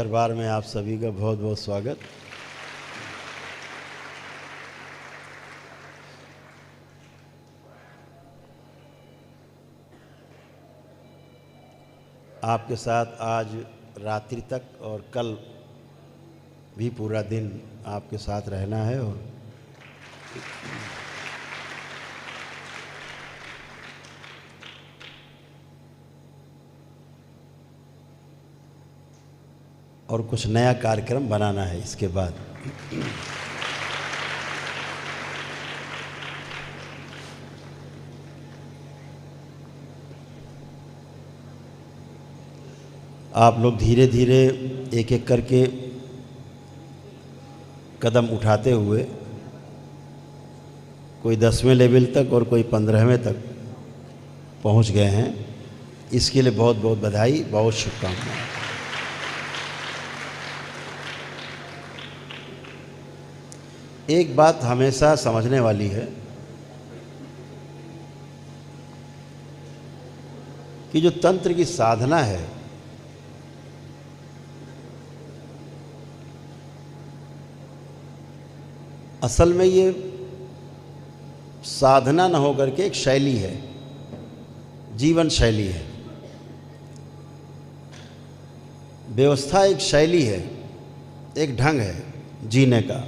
दरबार में आप सभी का बहुत बहुत स्वागत। आपके साथ आज रात्रि तक और कल भी पूरा दिन आपके साथ रहना है और कुछ नया कार्यक्रम बनाना है इसके बाद। आप लोग धीरे धीरे एक एक करके कदम उठाते हुए कोई 10वें लेवल तक और कोई 15वें तक पहुंच गए हैं। इसके लिए बहुत बहुत बधाई, बहुत शुभकामनाएं। एक बात हमेशा समझने वाली है कि जो तंत्र की साधना है असल में ये साधना न होकर के एक शैली है, जीवन शैली है। व्यवस्था एक शैली है, एक ढंग है जीने का।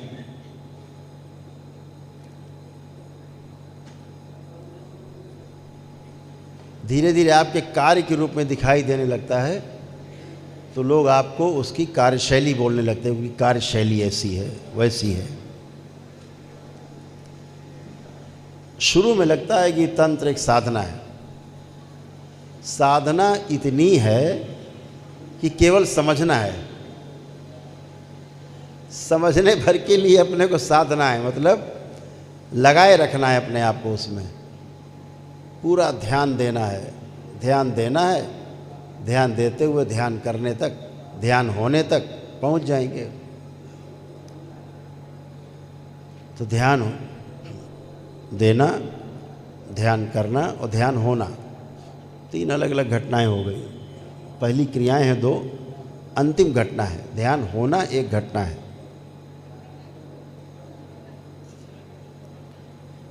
धीरे धीरे आपके कार्य के रूप में दिखाई देने लगता है तो लोग आपको उसकी कार्यशैली बोलने लगते हैं, उनकी कार्यशैली ऐसी है वैसी है। शुरू में लगता है कि तंत्र एक साधना है। साधना इतनी है कि केवल समझना है, समझने भर के लिए अपने को साधना है, मतलब लगाए रखना है अपने आप को उसमें, पूरा ध्यान देना है। ध्यान देना है, ध्यान देते हुए ध्यान करने तक, ध्यान होने तक पहुंच जाएंगे। तो ध्यान देना, ध्यान करना और ध्यान होना, 3 अलग अलग घटनाएं हो गई। पहली क्रियाएं हैं 2, अंतिम घटना है ध्यान होना, एक घटना है।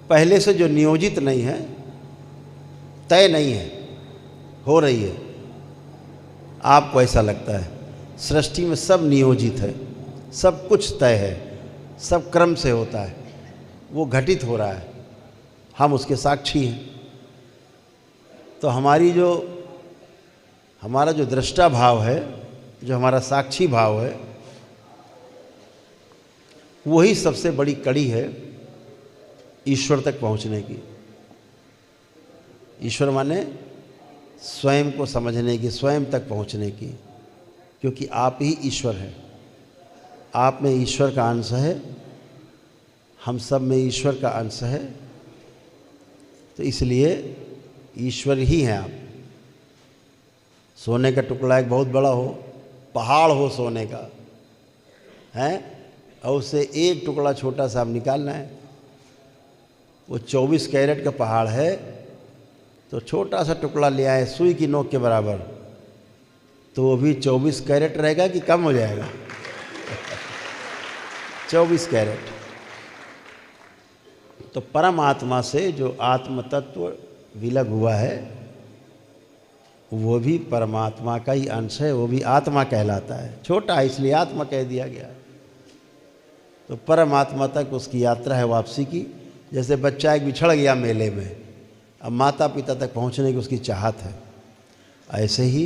पहले से जो नियोजित नहीं है, तय नहीं है, हो रही है। आपको ऐसा लगता है सृष्टि में सब नियोजित है, सब कुछ तय है, सब क्रम से होता है, वो घटित हो रहा है, हम उसके साक्षी हैं। तो हमारा जो दृष्टा भाव है, जो हमारा साक्षी भाव है, वही सबसे बड़ी कड़ी है ईश्वर तक पहुंचने की। ईश्वर माने स्वयं को समझने की, स्वयं तक पहुंचने की, क्योंकि आप ही ईश्वर हैं। आप में ईश्वर का अंश है, हम सब में ईश्वर का अंश है, तो इसलिए ईश्वर ही हैं आप। सोने का टुकड़ा एक बहुत बड़ा हो, पहाड़ हो सोने का है, और उससे एक टुकड़ा छोटा सा आप निकालना है। वो 24 कैरेट का पहाड़ है, तो छोटा सा टुकड़ा ले आए सुई की नोक के बराबर, तो वो भी 24 कैरेट रहेगा कि कम हो जाएगा? 24 कैरेट। तो परमात्मा से जो आत्म तत्व विलग हुआ है, वो भी परमात्मा का ही अंश है, वो भी आत्मा कहलाता है। छोटा है इसलिए आत्मा कह दिया गया। तो परमात्मा तक उसकी यात्रा है वापसी की। जैसे बच्चा एक बिछड़ गया मेले में, अब माता पिता तक पहुंचने की उसकी चाहत है, ऐसे ही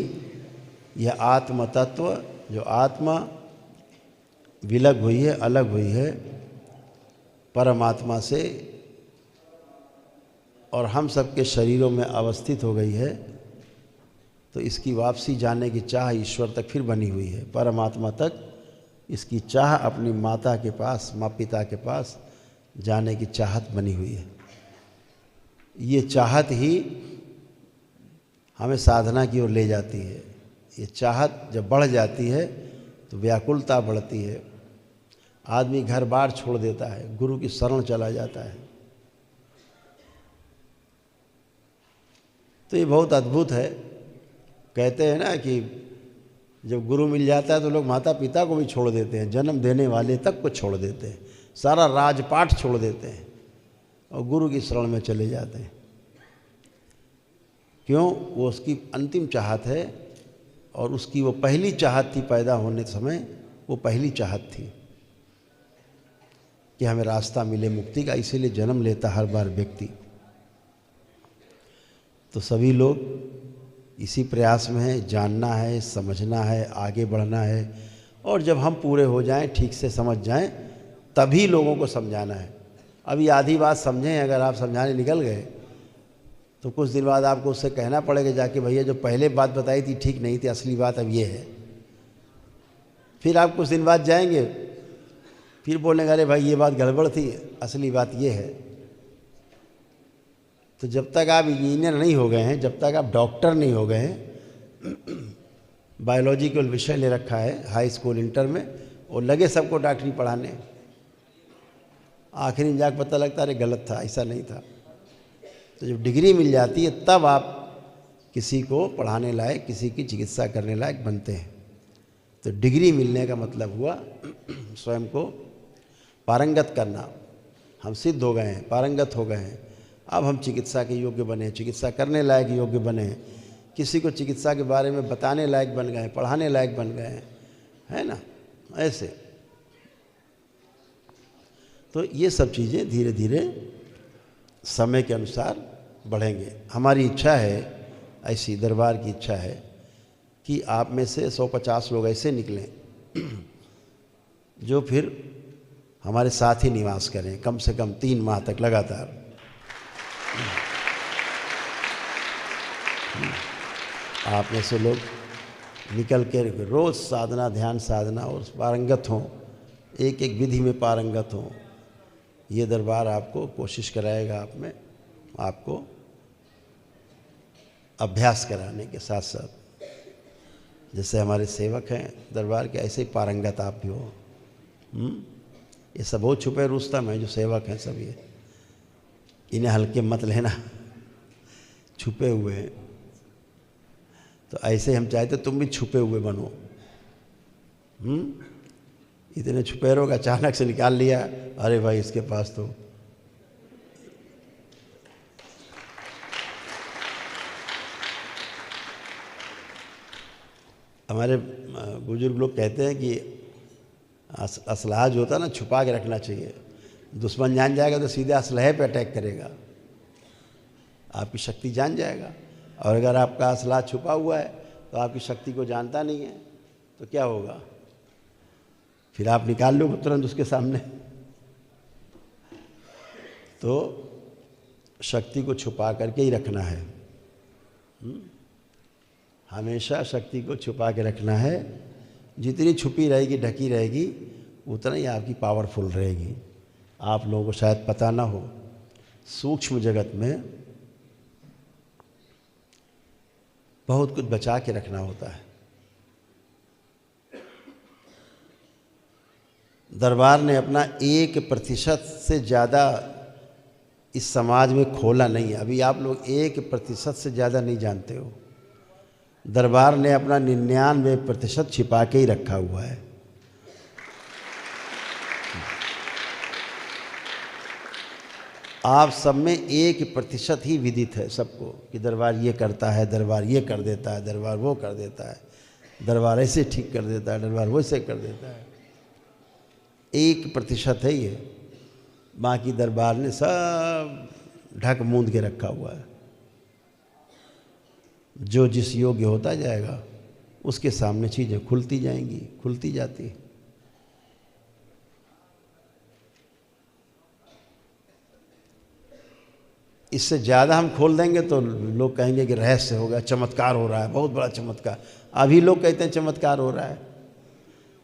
यह आत्म तत्व, जो आत्मा विलग हुई है, अलग हुई है परमात्मा से, और हम सबके शरीरों में अवस्थित हो गई है, तो इसकी वापसी जाने की चाह ईश्वर तक फिर बनी हुई है। परमात्मा तक इसकी चाह अपनी माता के पास, माँ पिता के पास जाने की चाहत बनी हुई है। ये चाहत ही हमें साधना की ओर ले जाती है। ये चाहत जब बढ़ जाती है तो व्याकुलता बढ़ती है, आदमी घर बार छोड़ देता है, गुरु की शरण चला जाता है। तो ये बहुत अद्भुत है। कहते हैं ना कि जब गुरु मिल जाता है तो लोग माता पिता को भी छोड़ देते हैं, जन्म देने वाले तक को छोड़ देते हैं, सारा राजपाट छोड़ देते हैं और गुरु की शरण में चले जाते हैं। क्यों? वो उसकी अंतिम चाहत है और उसकी वो पहली चाहत थी, पैदा होने समय वो पहली चाहत थी कि हमें रास्ता मिले मुक्ति का, इसीलिए जन्म लेता हर बार व्यक्ति। तो सभी लोग इसी प्रयास में हैं, जानना है, समझना है, आगे बढ़ना है, और जब हम पूरे हो जाएं, ठीक से समझ जाएं, तभी लोगों को समझाना है। अभी आधी बात समझें, अगर आप समझाने निकल गए तो कुछ दिन बाद आपको उससे कहना पड़ेगा जाके, भैया जो पहले बात बताई थी ठीक नहीं थी, असली बात अब ये है। फिर आप कुछ दिन बाद जाएंगे, फिर बोलेंगे अरे भाई ये बात गड़बड़ थी, असली बात ये है। तो जब तक आप इंजीनियर नहीं हो गए हैं, जब तक आप डॉक्टर नहीं हो गए हैं, बायोलॉजिकल विषय ले रखा है हाई स्कूल इंटर में, और लगे सबको डॉक्टरी पढ़ाने, आखिर में जाकर पता लगता अरे गलत था, ऐसा नहीं था। तो जब डिग्री मिल जाती है तब आप किसी को पढ़ाने लायक, किसी की चिकित्सा करने लायक बनते हैं। तो डिग्री मिलने का मतलब हुआ स्वयं को पारंगत करना। हम सिद्ध हो गए हैं, पारंगत हो गए हैं, अब हम चिकित्सा के योग्य बने, चिकित्सा करने लायक योग्य बने, किसी को चिकित्सा के बारे में बताने लायक बन गए, पढ़ाने लायक बन गए हैं, है ना? ऐसे तो ये सब चीज़ें धीरे धीरे समय के अनुसार बढ़ेंगे। हमारी इच्छा है, ऐसी दरबार की इच्छा है कि आप में से 150 लोग ऐसे निकलें जो फिर हमारे साथ ही निवास करें, कम से कम 3 माह तक लगातार। आप में से लोग निकल के रोज़ साधना, ध्यान साधना और पारंगत हों, एक एक विधि में पारंगत हों। ये दरबार आपको कोशिश कराएगा, आप में आपको अभ्यास कराने के साथ साथ, जैसे हमारे सेवक हैं दरबार के, ऐसे ही पारंगत आप भी हो। ये सब बहुत छुपे रुस्तम हैं जो सेवक हैं सब, ये इन्हें हल्के मत लेना, छुपे हुए हैं। तो ऐसे हम चाहते तुम भी छुपे हुए बनो। इतने छुपे रहोगे, अचानक से निकाल लिया, अरे भाई इसके पास तो हमारे बुजुर्ग लोग कहते हैं कि असलहा जो होता है ना, छुपा के रखना चाहिए। दुश्मन जान जाएगा तो सीधे असलहे पे अटैक करेगा, आपकी शक्ति जान जाएगा। और अगर आपका असलहा छुपा हुआ है तो आपकी शक्ति को जानता नहीं है, तो क्या होगा? फिर आप निकाल लो तुरंत उसके सामने। तो शक्ति को छुपा करके ही रखना है, हमेशा शक्ति को छुपा के रखना है। जितनी छुपी रहेगी, ढकी रहेगी, उतना ही आपकी पावरफुल रहेगी। आप लोगों को शायद पता ना हो, सूक्ष्म जगत में बहुत कुछ बचा के रखना होता है। दरबार ने अपना 1% से ज़्यादा इस समाज में खोला नहीं है। अभी आप लोग 1% से ज़्यादा नहीं जानते हो। दरबार ने अपना 99% छिपा के ही रखा हुआ है। आप सब में 1% ही विदित है सबको कि दरबार ये करता है, दरबार ये कर देता है, दरबार वो कर देता है, दरबार ऐसे ठीक कर देता है, दरबार वैसे कर देता है। 1% है ये, बाकी दरबार ने सब ढक मूंद के रखा हुआ है। जो जिस योग्य होता जाएगा उसके सामने चीज़ें खुलती जाएंगी, खुलती जाती। इससे ज़्यादा हम खोल देंगे तो लोग कहेंगे कि रहस्य हो गया, चमत्कार हो रहा है, बहुत बड़ा चमत्कार। अभी लोग कहते हैं चमत्कार हो रहा है,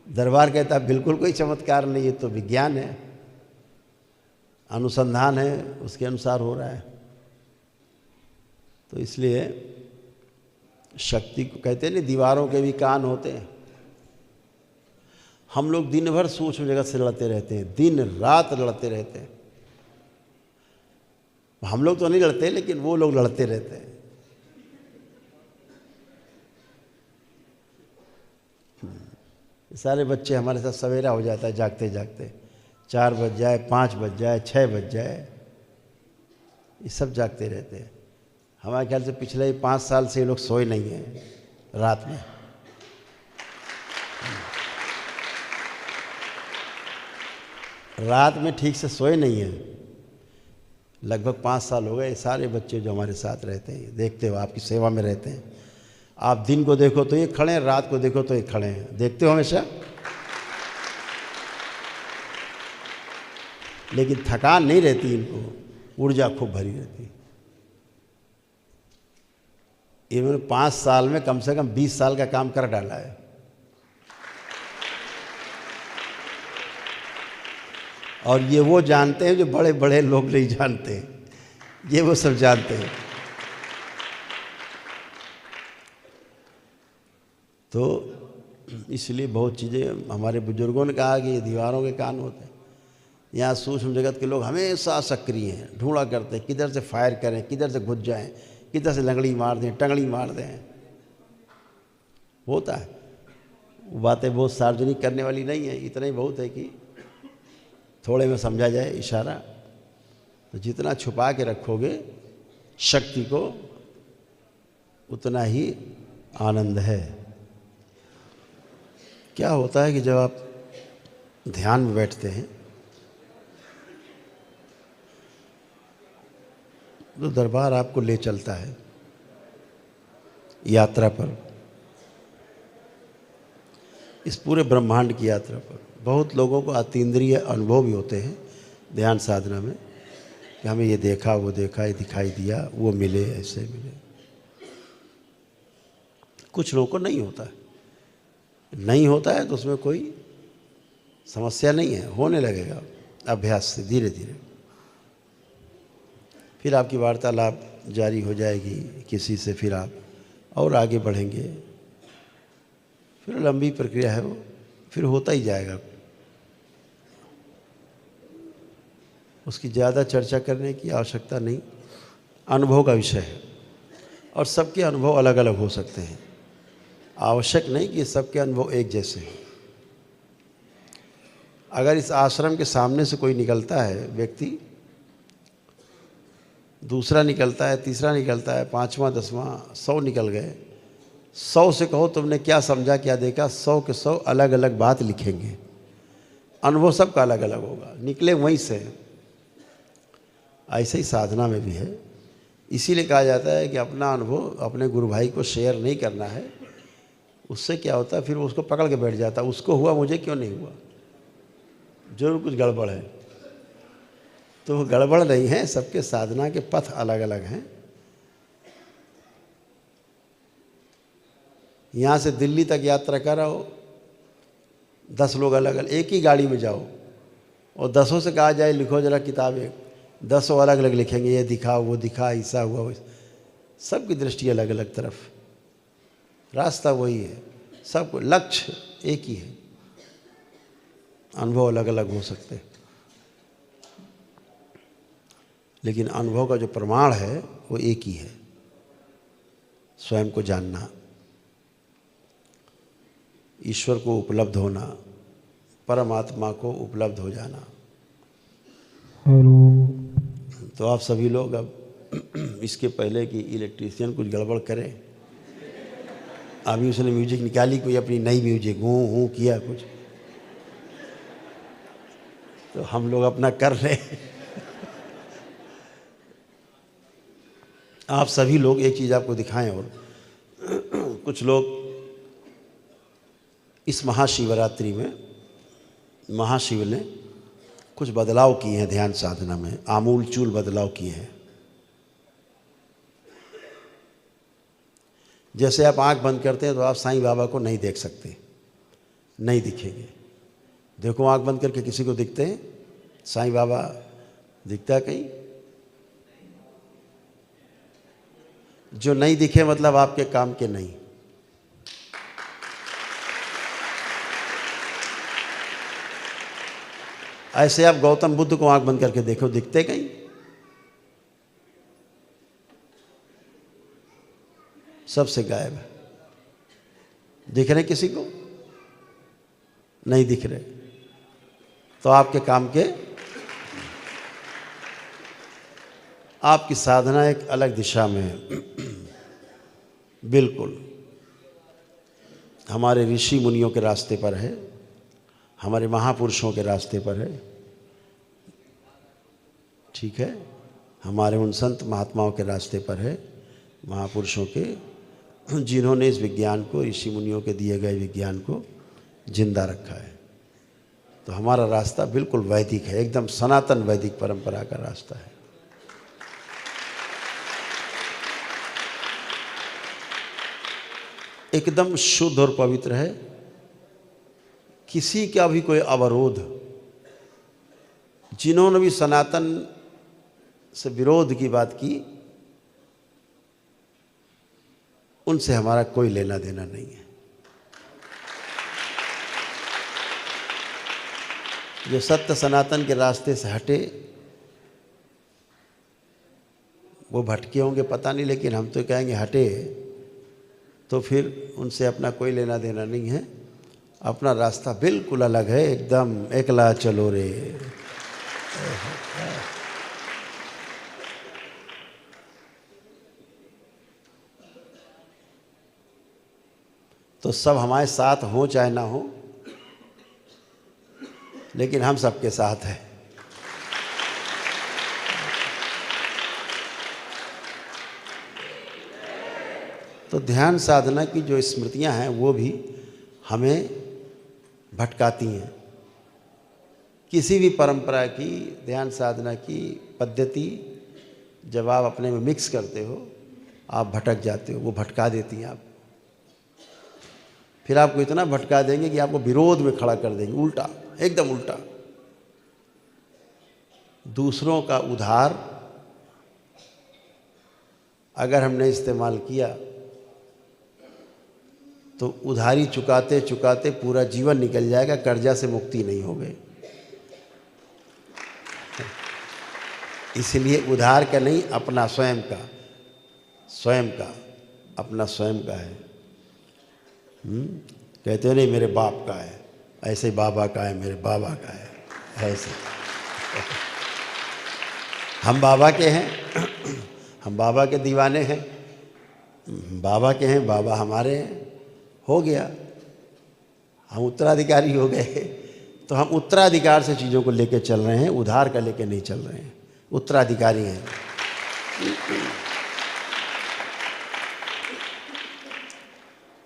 दरबार कहता है बिल्कुल कोई चमत्कार नहीं, ये तो विज्ञान है, अनुसंधान है, उसके अनुसार हो रहा है। तो इसलिए शक्ति को कहते हैं ना, दीवारों के भी कान होते हैं। हम लोग दिन भर सूक्ष्म जगत से लड़ते रहते हैं, दिन रात लड़ते रहते हैं। हम लोग तो नहीं लड़ते, लेकिन वो लोग लड़ते रहते हैं। सारे बच्चे हमारे साथ सवेरा हो जाता है जागते जागते, 4 बज जाए, 5 बज जाए, 6 बज जाए, ये सब जागते रहते हैं। हमारे ख्याल से पिछले 5 साल से ये लोग सोए नहीं हैं रात में। रात में ठीक से सोए नहीं हैं। लगभग 5 साल हो गए। सारे बच्चे जो हमारे साथ रहते हैं, देखते हो, आपकी सेवा में रहते हैं। आप दिन को देखो तो ये खड़े हैं, रात को देखो तो ये खड़े हैं, देखते हो हमेशा। लेकिन थकान नहीं रहती इनको, ऊर्जा खूब भरी रहती। इन्होंने 5 साल में कम से कम 20 साल का काम कर डाला है। और ये वो जानते हैं जो बड़े बड़े लोग नहीं जानते, ये वो सब जानते हैं। तो इसलिए बहुत चीज़ें हमारे बुजुर्गों ने कहा कि ये दीवारों के कान होते हैं। यहाँ सूक्ष्म जगत के लोग हमेशा सक्रिय हैं, ढूंढा करते हैं किधर से फायर करें, किधर से घुस जाएं, किधर से लंगड़ी मार दें, टंगड़ी मार दें। होता है, बातें बहुत सार्वजनिक करने वाली नहीं है। इतना ही बहुत है कि थोड़े में समझा जाए इशारा। तो जितना छुपा के रखोगे शक्ति को, उतना ही आनंद है। क्या होता है कि जब आप ध्यान में बैठते हैं तो दरबार आपको ले चलता है यात्रा पर, इस पूरे ब्रह्मांड की यात्रा पर। बहुत लोगों को अतीन्द्रिय अनुभव भी होते हैं ध्यान साधना में कि हमें ये देखा, वो देखा, ये दिखाई दिया, वो मिले, ऐसे मिले। कुछ लोगों को नहीं होता है। नहीं होता है तो उसमें कोई समस्या नहीं है, होने लगेगा अभ्यास से धीरे धीरे। फिर आपकी वार्तालाप जारी हो जाएगी किसी से, फिर आप और आगे बढ़ेंगे। फिर लंबी प्रक्रिया है वो, फिर होता ही जाएगा। उसकी ज़्यादा चर्चा करने की आवश्यकता नहीं, अनुभव का विषय है और सबके अनुभव अलग अलग हो सकते हैं। आवश्यक नहीं कि सबके अनुभव एक जैसे हैं। अगर इस आश्रम के सामने से कोई निकलता है व्यक्ति, दूसरा निकलता है, तीसरा निकलता है, 5वां 10वां 100 निकल गए, 100 से कहो तुमने क्या समझा, क्या देखा, 100 के 100 अलग अलग बात लिखेंगे। अनुभव सबका अलग अलग होगा, निकले वहीं से। ऐसे ही साधना में भी है। इसीलिए कहा जाता है कि अपना अनुभव अपने गुरु भाई को शेयर नहीं करना है। उससे क्या होता है, फिर वो उसको पकड़ के बैठ जाता है, उसको हुआ मुझे क्यों नहीं हुआ, जरूर कुछ गड़बड़ है। तो वो गड़बड़ नहीं है, सबके साधना के पथ अलग अलग हैं। यहाँ से दिल्ली तक यात्रा कराओ, 10 लोग अलग अलग, एक ही गाड़ी में जाओ और 10 से कहा जाए लिखो जरा किताबें, 10 अलग अलग लिखेंगे, ये दिखा, वो दिखा, ऐसा हुआ, सबकी दृष्टि अलग अलग तरफ, रास्ता वही है, सबको लक्ष्य एक ही है, अनुभव अलग अलग हो सकते हैं। लेकिन अनुभव का जो प्रमाण है वो एक ही है, स्वयं को जानना, ईश्वर को उपलब्ध होना, परमात्मा को उपलब्ध हो जाना। तो आप सभी लोग अब इसके पहले कि इलेक्ट्रीशियन कुछ गड़बड़ करे, अभी उसने म्यूजिक निकाली कोई अपनी नई म्यूजिक, हूँ हूँ किया कुछ, तो हम लोग अपना कर रहे हैं। आप सभी लोग एक चीज़ आपको दिखाएं। और कुछ लोग इस महाशिवरात्रि में महाशिव ने कुछ बदलाव किए हैं ध्यान साधना में, आमूल चूल बदलाव किए हैं। जैसे आप आंख बंद करते हैं तो आप साईं बाबा को नहीं देख सकते, नहीं दिखेंगे। देखो आंख बंद करके किसी को दिखते हैं साईं बाबा, दिखता है कहीं? जो नहीं दिखे मतलब आपके काम के नहीं। ऐसे आप गौतम बुद्ध को आंख बंद करके देखो, दिखते कहीं? सबसे गायब है। दिख रहे किसी को? नहीं दिख रहे, तो आपके काम के, आपकी साधना एक अलग दिशा में है। बिल्कुल हमारे ऋषि मुनियों के रास्ते पर है, हमारे महापुरुषों के रास्ते पर है, ठीक है, हमारे उन संत महात्माओं के रास्ते पर है, महापुरुषों के, जिन्होंने इस विज्ञान को, ऋषि मुनियों के दिए गए विज्ञान को जिंदा रखा है। तो हमारा रास्ता बिल्कुल वैदिक है, एकदम सनातन वैदिक परंपरा का रास्ता है। एकदम शुद्ध और पवित्र है, किसी का भी कोई अवरोध, जिन्होंने भी सनातन से विरोध की बात की, उनसे हमारा कोई लेना देना नहीं है। जो सत्य सनातन के रास्ते से हटे वो भटके होंगे पता नहीं, लेकिन हम तो कहेंगे हटे, तो फिर उनसे अपना कोई लेना देना नहीं है। अपना रास्ता बिल्कुल अलग है, एकदम एकला चलो रे। तो सब हमारे साथ हो चाहे ना हो, लेकिन हम सबके साथ हैं। तो ध्यान साधना की जो स्मृतियां हैं वो भी हमें भटकाती हैं। किसी भी परंपरा की ध्यान साधना की पद्धति जब आप अपने में मिक्स करते हो, आप भटक जाते हो, वो भटका देती हैं आप। फिर आपको इतना भटका देंगे कि आपको विरोध में खड़ा कर देंगे, उल्टा, एकदम उल्टा। दूसरों का उधार अगर हमने इस्तेमाल किया तो उधारी चुकाते चुकाते पूरा जीवन निकल जाएगा, कर्जा से मुक्ति नहीं हो गई। इसलिए उधार का नहीं, अपना स्वयं का, स्वयं का, अपना स्वयं का है। कहते हो नहीं मेरे बाप का है, ऐसे बाबा का है, मेरे बाबा का है, ऐसे। हम बाबा के हैं, हम बाबा के दीवाने हैं, बाबा के हैं, बाबा हमारे हैं, हो गया, हम उत्तराधिकारी हो गए। तो हम उत्तराधिकार से चीज़ों को लेके चल रहे हैं, उधार का लेके नहीं चल रहे हैं, उत्तराधिकारी हैं।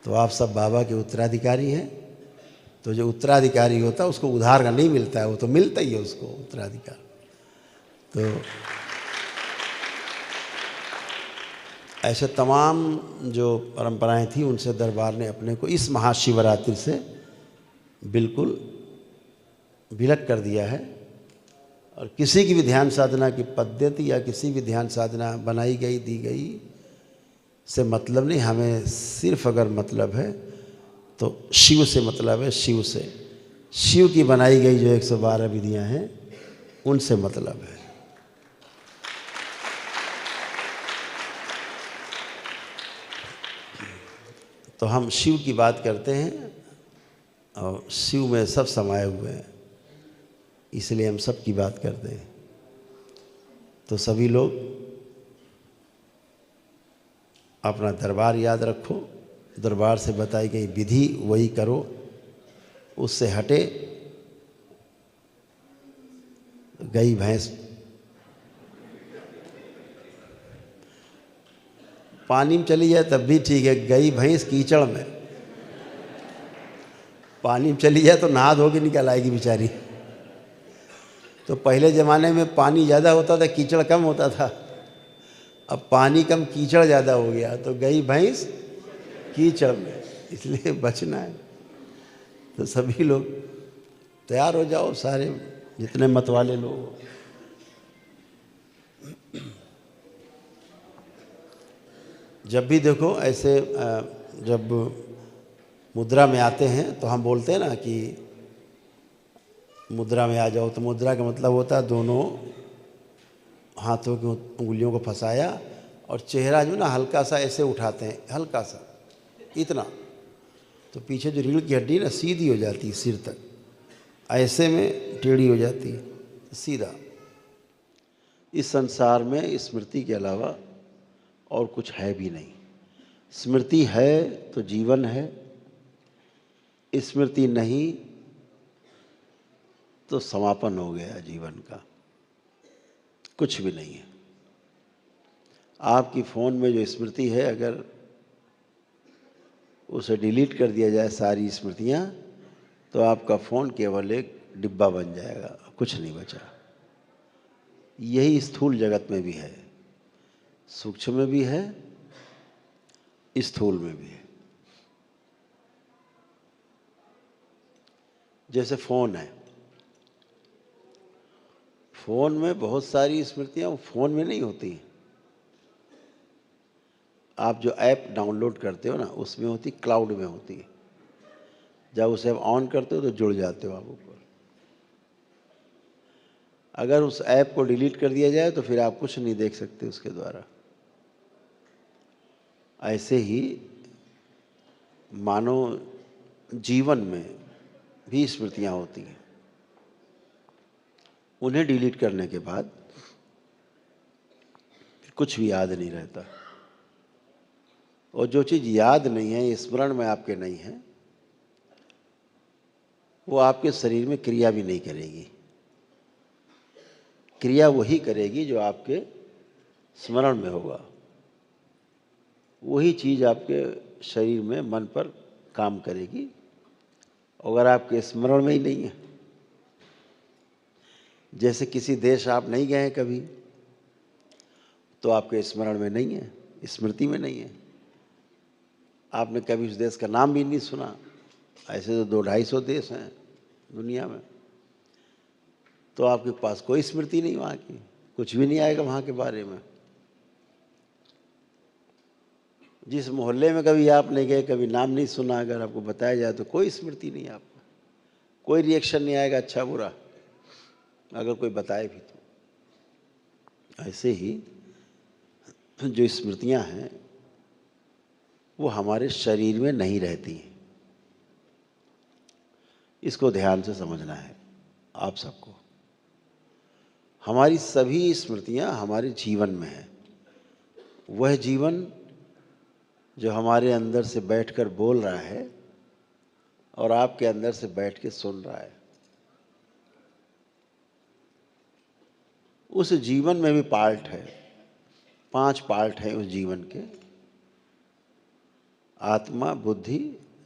तो आप सब बाबा के उत्तराधिकारी हैं। तो जो उत्तराधिकारी होता है उसको उधार का नहीं मिलता है, वो तो मिलता ही है उसको उत्तराधिकार। तो ऐसे तमाम जो परंपराएं थी उनसे दरबार ने अपने को इस महाशिवरात्रि से बिल्कुल विलग कर दिया है। और किसी की भी ध्यान साधना की पद्धति या किसी भी ध्यान साधना बनाई गई, दी गई से मतलब नहीं। हमें सिर्फ अगर मतलब है तो शिव से मतलब है, शिव से, शिव की बनाई गई जो 112 विधियां हैं उनसे मतलब है। तो हम शिव की बात करते हैं और शिव में सब समाये हुए हैं, इसलिए हम सब की बात करते हैं। तो सभी लोग अपना दरबार याद रखो, दरबार से बताई गई विधि वही करो, उससे हटे गई भैंस पानी में चली जाए तब भी ठीक है, गई भैंस कीचड़ में, पानी में चली जाए तो नहा धो के निकल आएगी बेचारी। तो पहले ज़माने में पानी ज़्यादा होता था, कीचड़ कम होता था। अब पानी कम, कीचड़ ज़्यादा हो गया, तो गई भैंस कीचड़ में, इसलिए बचना है। तो सभी लोग तैयार हो जाओ, सारे जितने मत वाले लोग। जब भी देखो ऐसे जब मुद्रा में आते हैं तो हम बोलते हैं ना कि मुद्रा में आ जाओ, तो मुद्रा का मतलब होता है दोनों हाथों की उंगलियों को फंसाया और चेहरा जो ना हल्का सा ऐसे उठाते हैं, हल्का सा इतना, तो पीछे जो रीढ़ की हड्डी ना सीधी हो जाती है सिर तक। ऐसे में टेढ़ी हो जाती है, सीधा। इस संसार में स्मृति के अलावा और कुछ है भी नहीं। स्मृति है तो जीवन है, स्मृति नहीं तो समापन हो गया जीवन का, कुछ भी नहीं है। आपकी फ़ोन में जो स्मृति है, अगर उसे डिलीट कर दिया जाए सारी स्मृतियाँ, तो आपका फ़ोन केवल एक डिब्बा बन जाएगा, कुछ नहीं बचा। यही स्थूल जगत में भी है, सूक्ष्म में भी है, स्थूल में भी है। जैसे फ़ोन है, फ़ोन में बहुत सारी स्मृतियाँ फ़ोन में नहीं होती हैं। आप जो ऐप डाउनलोड करते हो ना, उसमें होती, क्लाउड में होती है। जब उसे आप ऑन करते हो तो जुड़ जाते हो आप ऊपर। अगर उस ऐप को डिलीट कर दिया जाए तो फिर आप कुछ नहीं देख सकते उसके द्वारा। ऐसे ही मानो जीवन में भी स्मृतियाँ होती हैं, उन्हें डिलीट करने के बाद कुछ भी याद नहीं रहता। और जो चीज़ याद नहीं है, स्मरण में आपके नहीं है, वो आपके शरीर में क्रिया भी नहीं करेगी। क्रिया वही करेगी जो आपके स्मरण में होगा। वही चीज़ आपके शरीर में, मन पर काम करेगी। अगर आपके स्मरण में ही नहीं है, जैसे किसी देश आप नहीं गए हैं कभी, तो आपके स्मरण में नहीं है, स्मृति में नहीं है। आपने कभी उस देश का नाम भी नहीं सुना। ऐसे तो 200-250 देश हैं दुनिया में, तो आपके पास कोई स्मृति नहीं वहाँ की, कुछ भी नहीं आएगा वहाँ के बारे में। जिस मोहल्ले में कभी आप नहीं गए, कभी नाम नहीं सुना, अगर आपको बताया जाए तो कोई स्मृति नहीं है आपको, कोई रिएक्शन नहीं आएगा, अच्छा बुरा, अगर कोई बताए भी तो। ऐसे ही जो स्मृतियाँ हैं वो हमारे शरीर में नहीं रहती हैं। इसको ध्यान से समझना है आप सबको। हमारी सभी स्मृतियाँ हमारे जीवन में हैं। वह जीवन जो हमारे अंदर से बैठकर बोल रहा है और आपके अंदर से बैठ के सुन रहा है। उस जीवन में भी पार्ट है, 5 पार्ट हैं उस जीवन के: आत्मा, बुद्धि,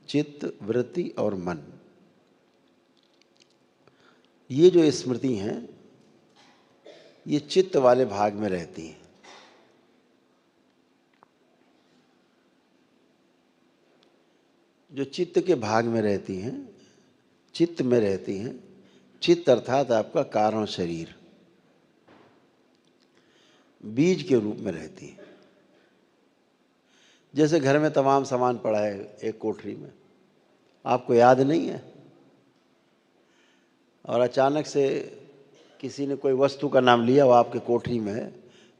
चित्त, वृत्ति और मन। ये जो स्मृति हैं, ये चित्त वाले भाग में रहती हैं। जो चित्त के भाग में रहती हैं, चित्त में रहती हैं, चित्त अर्थात आपका कारण शरीर, बीज के रूप में रहती है। जैसे घर में तमाम सामान पड़ा है एक कोठरी में, आपको याद नहीं है, और अचानक से किसी ने कोई वस्तु का नाम लिया, वो आपके कोठरी में है,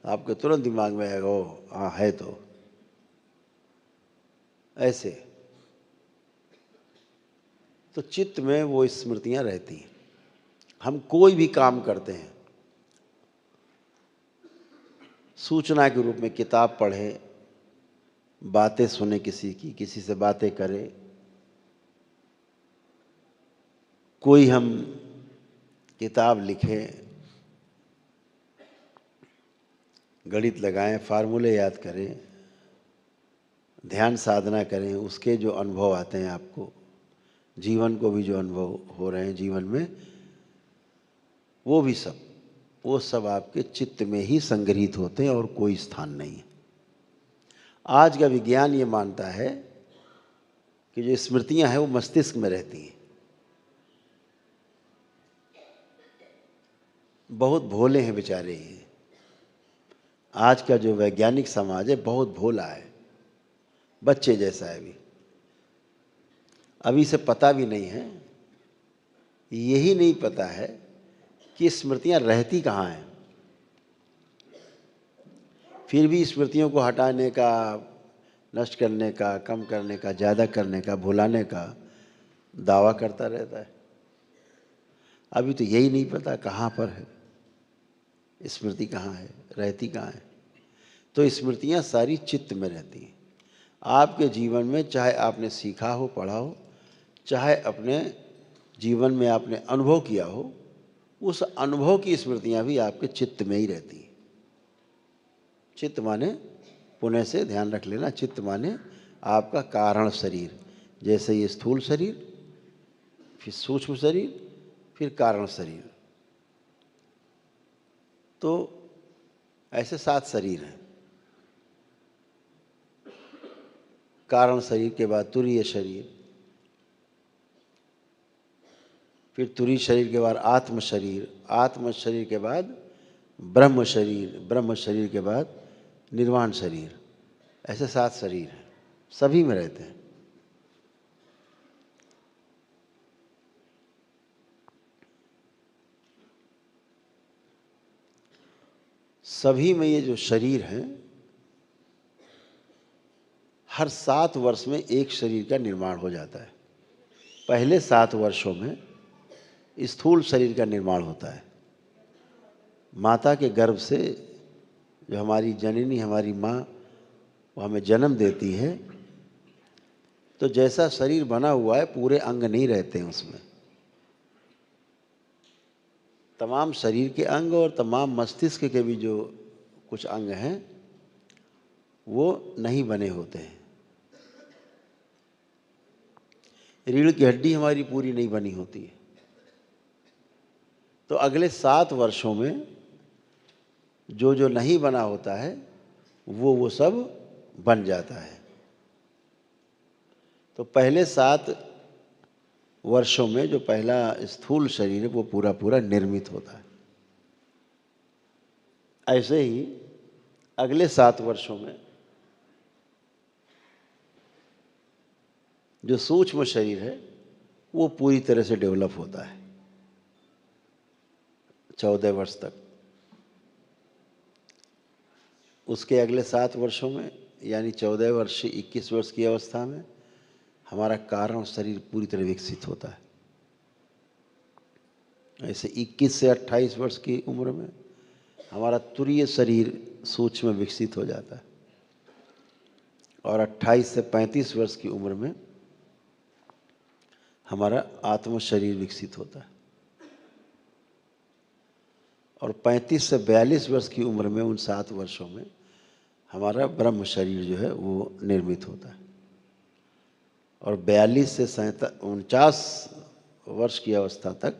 आपके तुरंत दिमाग में आएगा, ओ हाँ है। तो ऐसे तो चित्त में वो स्मृतियाँ रहती हैं। हम कोई भी काम करते हैं, सूचना के रूप में किताब पढ़े, बातें सुने किसी की, किसी से बातें करें, कोई हम किताब लिखें, गणित लगाएं, फार्मूले याद करें, ध्यान साधना करें, उसके जो अनुभव आते हैं आपको, जीवन को भी जो अनुभव हो रहे हैं जीवन में, वो सब आपके चित्त में ही संग्रहित होते हैं और कोई स्थान नहीं है। आज का विज्ञान ये मानता है कि जो स्मृतियां हैं वो मस्तिष्क में रहती हैं। बहुत भोले हैं बेचारे ये। आज का जो वैज्ञानिक समाज है बहुत भोला है, बच्चे जैसा है। अभी से पता भी नहीं है, यही नहीं पता है कि स्मृतियां रहती कहाँ हैं। फिर भी स्मृतियों को हटाने का, नष्ट करने का, कम करने का, ज़्यादा करने का, भुलाने का दावा करता रहता है। अभी तो यही नहीं पता कहाँ पर है, स्मृति कहाँ है, रहती कहाँ है। तो स्मृतियाँ सारी चित्त में रहती हैं। आपके जीवन में चाहे आपने सीखा हो, पढ़ा हो, चाहे अपने जीवन में आपने अनुभव किया हो, उस अनुभव की स्मृतियाँ भी आपके चित्त में ही रहती हैं। चित्त माने, पुनः से ध्यान रख लेना, चित्त माने आपका कारण शरीर। जैसे ये स्थूल शरीर, फिर सूक्ष्म शरीर, फिर कारण शरीर, तो ऐसे 7 शरीर हैं। कारण शरीर के बाद तुरीय शरीर, फिर तुरीय शरीर के बाद आत्म शरीर, आत्म शरीर के बाद ब्रह्म शरीर, ब्रह्म शरीर के बाद निर्वाण शरीर। ऐसे 7 शरीर हैं, सभी में रहते हैं। सभी में ये जो शरीर हैं, हर 7 वर्ष में एक शरीर का निर्माण हो जाता है। पहले 7 वर्षों में स्थूल शरीर का निर्माण होता है। माता के गर्भ से जो हमारी जननी, हमारी माँ, वो हमें जन्म देती है, तो जैसा शरीर बना हुआ है पूरे अंग नहीं रहते हैं उसमें। तमाम शरीर के अंग और तमाम मस्तिष्क के भी जो कुछ अंग हैं वो नहीं बने होते हैं। रीढ़ की हड्डी हमारी पूरी नहीं बनी होती है। तो अगले 7 वर्षों में जो जो नहीं बना होता है वो सब बन जाता है। तो पहले 7 वर्षों में जो पहला स्थूल शरीर है वो पूरा पूरा निर्मित होता है। ऐसे ही अगले 7 वर्षों में जो सूक्ष्म शरीर है वो पूरी तरह से डेवलप होता है 14 वर्ष तक। उसके अगले 7 वर्षों में यानी 14 वर्ष से 21 वर्ष की अवस्था में हमारा कारण शरीर पूरी तरह विकसित होता है। ऐसे 21 से 28 वर्ष की उम्र में हमारा तुरीय शरीर सूक्ष्म विकसित हो जाता है और 28 से 35 वर्ष की उम्र में हमारा आत्म शरीर विकसित होता है और 35 से 42 वर्ष की उम्र में उन 7 वर्षों में हमारा ब्रह्म शरीर जो है वो निर्मित होता है और 42 से 49 वर्ष की अवस्था तक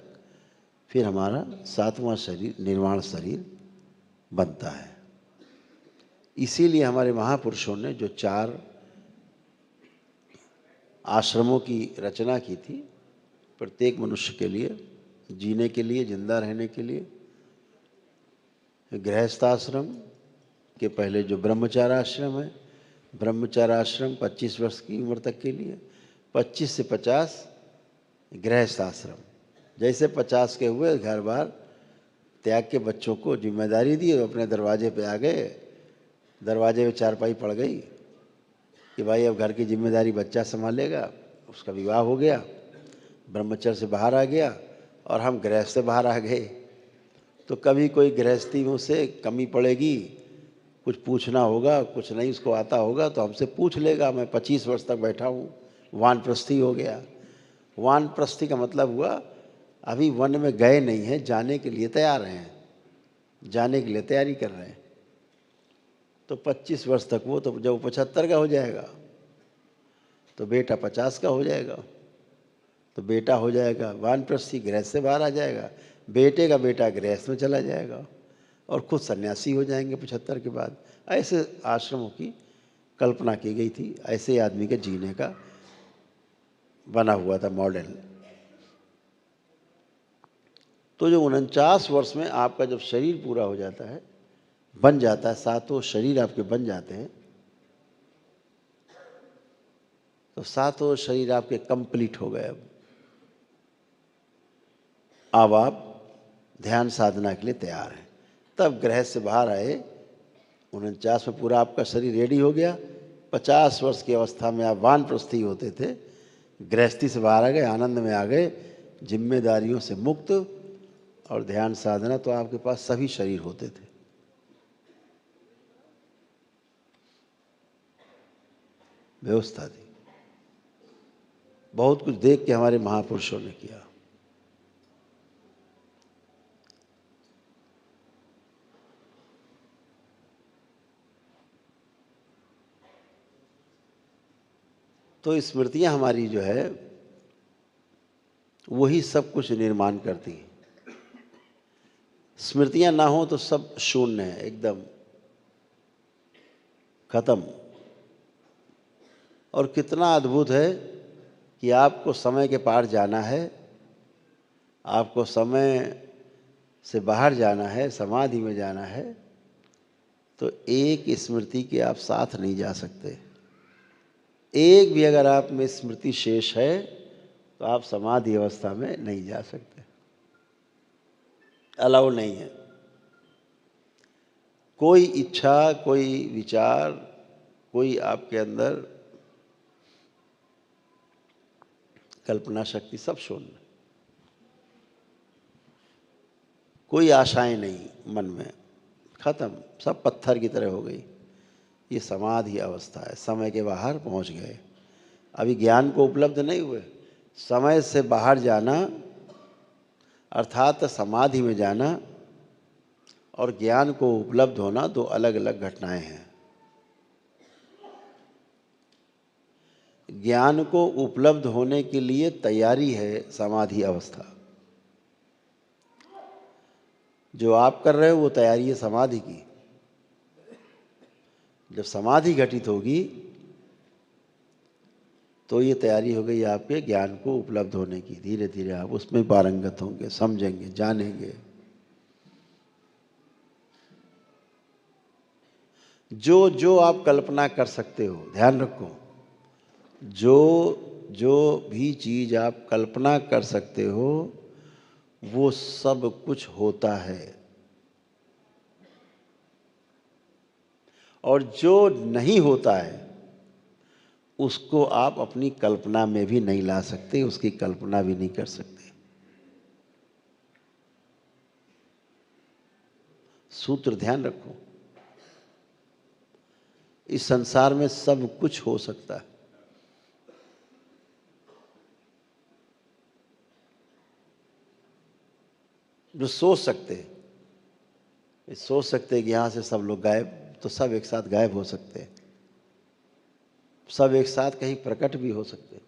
फिर हमारा 7वां शरीर निर्वाण शरीर बनता है। इसीलिए हमारे महापुरुषों ने जो 4 आश्रमों की रचना की थी प्रत्येक मनुष्य के लिए, जीने के लिए, जिंदा रहने के लिए। गृहस्थाश्रम के पहले जो ब्रह्मचार्य आश्रम है, ब्रह्मचार्य आश्रम 25 वर्ष की उम्र तक के लिए, 25 से 50 गृहस्थाश्रम। जैसे 50 के हुए घर बार त्याग के बच्चों को जिम्मेदारी दी, अपने दरवाजे पे आ गए, दरवाजे पे चारपाई पड़ गई कि भाई अब घर की जिम्मेदारी बच्चा संभालेगा। उसका विवाह हो गया, ब्रह्मचर्य से बाहर आ गया और हम गृहस्थ से बाहर आ गए। तो कभी कोई गृहस्थी में से कमी पड़ेगी, कुछ पूछना होगा, कुछ नहीं उसको आता होगा तो हमसे पूछ लेगा। मैं 25 वर्ष तक बैठा हूँ, वानप्रस्थी हो गया। वानप्रस्थी का मतलब हुआ अभी वन में गए नहीं हैं, जाने के लिए तैयार हैं, जाने के लिए तैयारी कर रहे हैं। तो 25 वर्ष तक वो, तो जब 75 का हो जाएगा तो बेटा 50 का हो जाएगा, तो बेटा हो जाएगा वानप्रस्थी, गृहस्थ से बाहर आ जाएगा। बेटे का बेटा गृहस्थ में चला जाएगा और खुद सन्यासी हो जाएंगे 75 के बाद। ऐसे आश्रमों की कल्पना की गई थी, ऐसे आदमी के जीने का बना हुआ था मॉडल। तो जो 49 वर्ष में आपका जब शरीर पूरा हो जाता है, बन जाता है, 7 शरीर आपके बन जाते हैं, तो 7 शरीर आपके कंप्लीट हो गए। अब आप ध्यान साधना के लिए तैयार हैं। तब गृह से बाहर आए, 49 में पूरा आपका शरीर रेडी हो गया। 50 वर्ष की अवस्था में आप वानप्रस्थी होते थे, गृहस्थी से बाहर आ गए, आनंद में आ गए, जिम्मेदारियों से मुक्त, और ध्यान साधना तो आपके पास सभी शरीर होते थे। व्यवस्था थी। बहुत कुछ देख के हमारे महापुरुषों ने किया। तो स्मृतियां हमारी जो है वही सब कुछ निर्माण करती हैं। स्मृतियां ना हो तो सब शून्य है, एकदम खत्म। और कितना अद्भुत है कि आपको समय के पार जाना है, आपको समय से बाहर जाना है, समाधि में जाना है, तो एक स्मृति के आप साथ नहीं जा सकते। एक भी अगर आप में स्मृति शेष है तो आप समाधि अवस्था में नहीं जा सकते, अलाउ नहीं है। कोई इच्छा, कोई विचार, कोई आपके अंदर कल्पना शक्ति, सब शून्य। कोई आशाएं नहीं मन में, खत्म, सब पत्थर की तरह हो गई। ये समाधि अवस्था है, समय के बाहर पहुंच गए। अभी ज्ञान को उपलब्ध नहीं हुए। समय से बाहर जाना अर्थात समाधि में जाना और ज्ञान को उपलब्ध होना दो अलग अलग घटनाएं हैं। ज्ञान को उपलब्ध होने के लिए तैयारी है समाधि अवस्था। जो आप कर रहे हो वो तैयारी है समाधि की। जब समाधि घटित होगी तो ये तैयारी हो गई आपके ज्ञान को उपलब्ध होने की। धीरे धीरे आप उसमें पारंगत होंगे, समझेंगे, जानेंगे। जो जो आप कल्पना कर सकते हो, ध्यान रखो, जो जो भी चीज आप कल्पना कर सकते हो वो सब कुछ होता है। और जो नहीं होता है उसको आप अपनी कल्पना में भी नहीं ला सकते, उसकी कल्पना भी नहीं कर सकते। सूत्र ध्यान रखो। इस संसार में सब कुछ हो सकता है। जो सोच सकते हैं, सोच सकते हैं कि यहां से सब लोग गायब, तो सब एक साथ गायब हो सकते हैं। सब एक साथ कहीं प्रकट भी हो सकते हैं।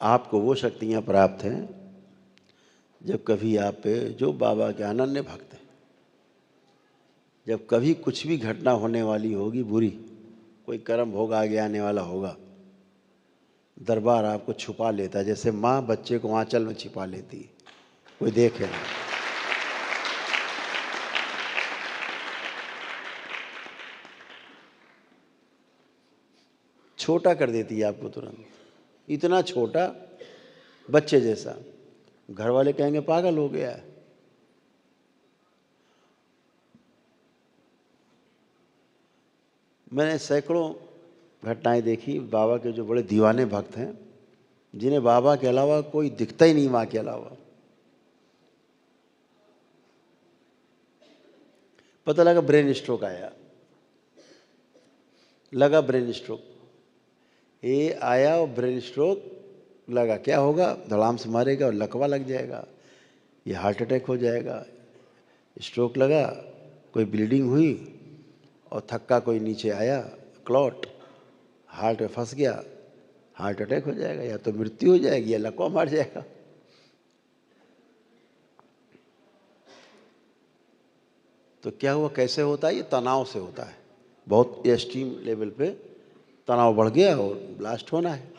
आपको वो शक्तियां प्राप्त हैं जब कभी आप पे, जो बाबा के अनन्य भक्त हैं, जब कभी कुछ भी घटना होने वाली होगी बुरी, कोई कर्म भोग आगे आने वाला होगा, दरबार आपको छुपा लेता है, जैसे माँ बच्चे को आंचल में छिपा लेती है, कोई देखे ना। छोटा कर देती है आपको तुरंत, इतना छोटा, बच्चे जैसा। घर वाले कहेंगे पागल हो गया है। मैंने सैकड़ों घटनाएं देखी। बाबा के जो बड़े दीवाने भक्त हैं, जिन्हें बाबा के अलावा कोई दिखता ही नहीं, माँ के अलावा, पता लगा ब्रेन स्ट्रोक आया, लगा ब्रेन स्ट्रोक, ये आया और ब्रेन स्ट्रोक लगा। क्या होगा, धड़ाम से मारेगा और लकवा लग जाएगा, ये हार्ट अटैक हो जाएगा। स्ट्रोक लगा, कोई ब्लीडिंग हुई और थक्का कोई नीचे आया, क्लॉट, हार्ट में फंस गया, हार्ट अटैक हो जाएगा, या तो मृत्यु हो जाएगी या लकवा मार जाएगा। तो क्या हुआ, कैसे होता है, ये तनाव से होता है। बहुत एक्सट्रीम लेवल पे तनाव बढ़ गया और ब्लास्ट होना है।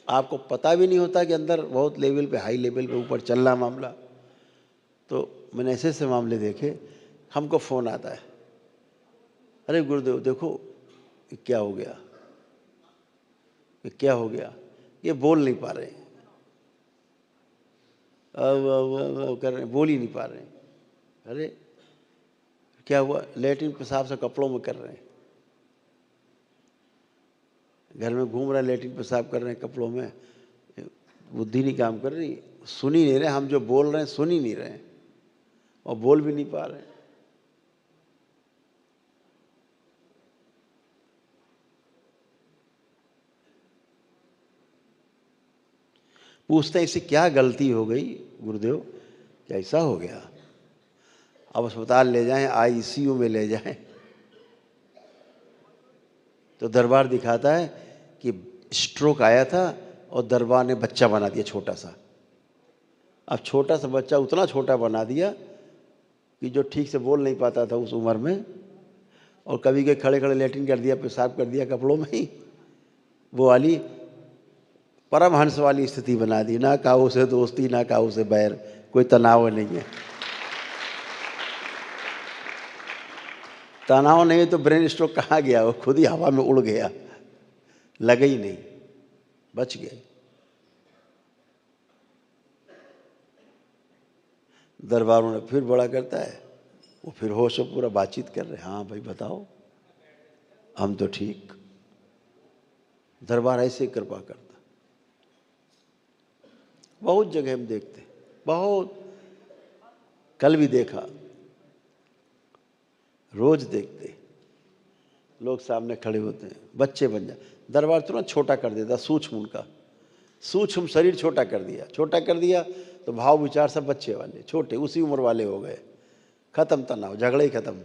आपको पता भी नहीं होता कि अंदर बहुत लेवल पे, हाई लेवल पे ऊपर चल रहा मामला। तो मैंने ऐसे ऐसे मामले देखे। हमको फ़ोन आता है, अरे गुरुदेव देखो ये क्या हो गया, ये क्या हो गया, ये बोल नहीं पा रहे, कर रहे, बोल ही नहीं पा रहे। अरे क्या हुआ? लेटरिन पेशाब से कपड़ों में कर रहे हैं, घर में घूम रहे हैं, लेटरिन पेशाब कर रहे हैं कपड़ों में। बुद्धि नहीं काम कर रही, सुन ही नहीं रहे, हम जो बोल रहे हैं सुन ही नहीं रहे हैं और बोल भी नहीं पा रहे हैं। पूछते हैं इससे क्या गलती हो गई गुरुदेव, क्या ऐसा हो गया? अब अस्पताल ले जाएं, आईसीयू में ले जाएं, तो दरबार दिखाता है कि स्ट्रोक आया था और दरबार ने बच्चा बना दिया छोटा सा। अब छोटा सा बच्चा उतना छोटा बना दिया कि जो ठीक से बोल नहीं पाता था उस उम्र में, और कभी के खड़े खड़े लेटरिन कर दिया, पेशाब कर दिया कपड़ों में ही। वो वाली परमहंस वाली स्थिति बना दी, ना काऊ से दोस्ती ना काऊ से बैर, कोई तनाव नहीं है। तनाव नहीं तो ब्रेन स्ट्रोक कहाँ गया, वो खुद ही हवा में उड़ गया, लगे ही नहीं, बच गए। दरबारों ने फिर बड़ा करता है, वो फिर होश पूरा बातचीत कर रहे, हाँ भाई बताओ, हम तो ठीक। दरबार ऐसे कृपा करता। बहुत जगह हम देखते, बहुत, कल भी देखा, रोज देखते, लोग सामने खड़े होते हैं, बच्चे बन जाए। दरबार तुरंत छोटा कर देता, सूक्ष्म, उनका सूक्ष्म शरीर छोटा कर दिया। छोटा कर दिया तो भाव विचार सब बच्चे वाले, छोटे, उसी उम्र वाले हो गए। खत्म तनाव, झगड़े ही खत्म।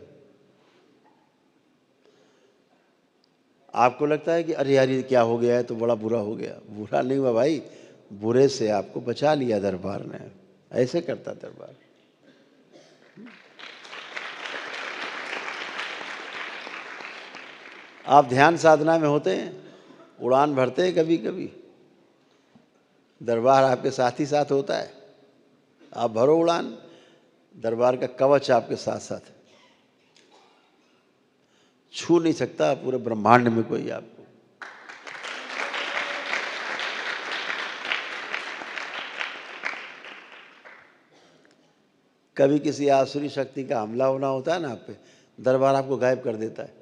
आपको लगता है कि अरे यार ये क्या हो गया है, तो बड़ा बुरा हो गया। बुरा नहीं हुआ भाई, बुरे से आपको बचा लिया दरबार ने। ऐसे करता दरबार। आप ध्यान साधना में होते हैं, उड़ान भरते हैं कभी कभी, दरबार आपके साथ ही साथ होता है। आप भरो उड़ान, दरबार का कवच आपके साथ साथ है, छू नहीं सकता पूरे ब्रह्मांड में कोई आपको। कभी किसी आसुरी शक्ति का हमला होना होता है ना आप पे, दरबार आपको गायब कर देता है,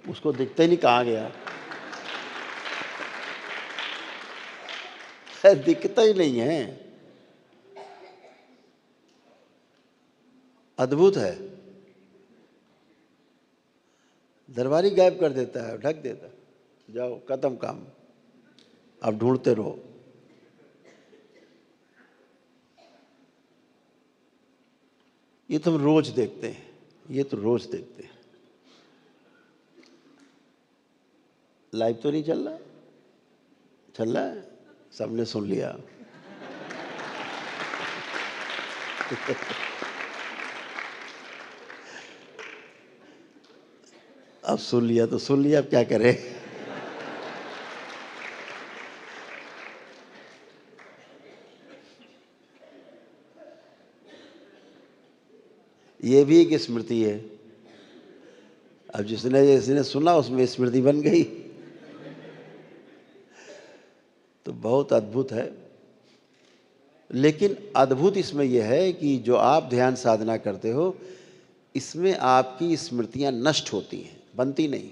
उसको दिखते ही नहीं कहाँ गया, दिखता ही नहीं है। अद्भुत है, दरबारी गायब कर देता है, ढक देता है, जाओ खत्म काम, अब ढूंढते रहो। ये तो हम रोज देखते हैं, ये तो रोज देखते हैं। लाइव तो नहीं चल रहा? चल रहा है, सबने सुन लिया। अब सुन लिया तो सुन लिया, अब क्या करें। ये भी एक स्मृति है। अब जिसने सुना उसमें स्मृति बन गई, तो बहुत अद्भुत है। लेकिन अद्भुत इसमें यह है कि जो आप ध्यान साधना करते हो, इसमें आपकी स्मृतियां नष्ट होती हैं, बनती नहीं,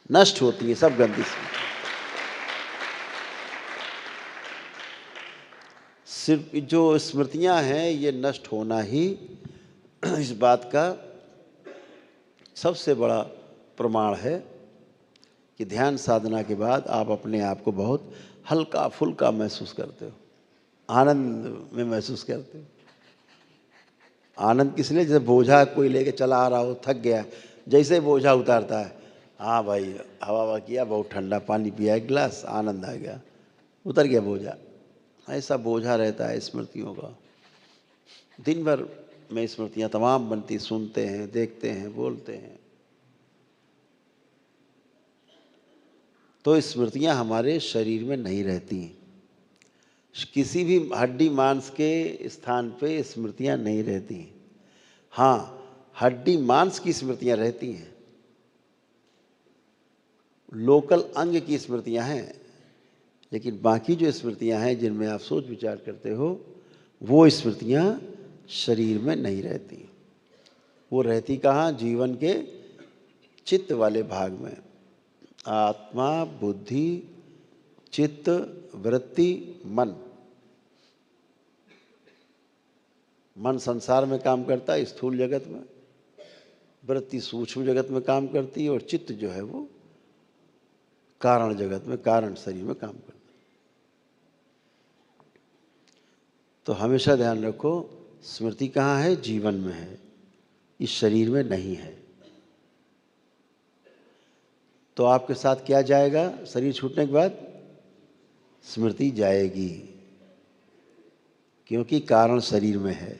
नष्ट होती हैं सब गंदी स्मृति। सिर्फ जो स्मृतियां हैं ये नष्ट होना ही इस बात का सबसे बड़ा प्रमाण है कि ध्यान साधना के बाद आप अपने आप को बहुत हल्का फुल्का महसूस करते हो, आनंद में महसूस करते हो। आनंद किस लिए? जैसे बोझा कोई लेके चला आ रहा हो, थक गया, जैसे बोझा उतारता है, हाँ भाई हवा हवा किया, बहुत ठंडा पानी पिया एक गिलास, आनंद आ गया, उतर गया बोझा। ऐसा बोझा रहता है स्मृतियों का। दिन भर में स्मृतियाँ तमाम बनती, सुनते हैं, देखते हैं, बोलते हैं, तो स्मृतियाँ हमारे शरीर में नहीं रहती। किसी भी हड्डी मांस के स्थान पे स्मृतियाँ नहीं रहती। हाँ, हड्डी मांस की स्मृतियाँ रहती हैं, लोकल अंग की स्मृतियाँ हैं, लेकिन बाकी जो स्मृतियाँ हैं जिनमें आप सोच विचार करते हो, वो स्मृतियाँ शरीर में नहीं रहती। वो रहती कहाँ? जीवन के चित्त वाले भाग में। आत्मा, बुद्धि, चित्त, वृत्ति, मन। मन संसार में काम करता है, स्थूल जगत में। वृत्ति सूक्ष्म जगत में काम करती है, और चित्त जो है वो कारण जगत में, कारण शरीर में काम करता है। तो हमेशा ध्यान रखो, स्मृति कहाँ है? जीवन में है, इस शरीर में नहीं है। तो आपके साथ क्या जाएगा? शरीर छूटने के बाद स्मृति जाएगी, क्योंकि कारण शरीर में है।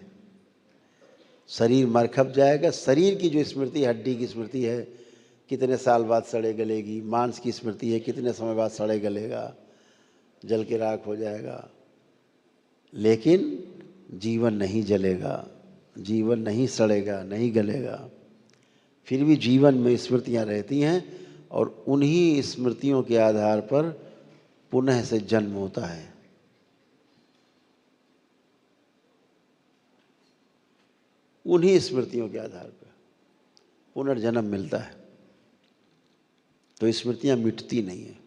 शरीर मर खप जाएगा। शरीर की जो स्मृति, हड्डी की स्मृति है, कितने साल बाद सड़े गलेगी। मांस की स्मृति है, कितने समय बाद सड़े गलेगा, जल के राख हो जाएगा। लेकिन जीवन नहीं जलेगा, जीवन नहीं सड़ेगा, नहीं गलेगा। फिर भी जीवन में स्मृतियां रहती हैं, और उन्हीं स्मृतियों के आधार पर पुनः से जन्म होता है। उन्हीं स्मृतियों के आधार पर पुनर्जन्म मिलता है। तो स्मृतियां मिटती नहीं हैं।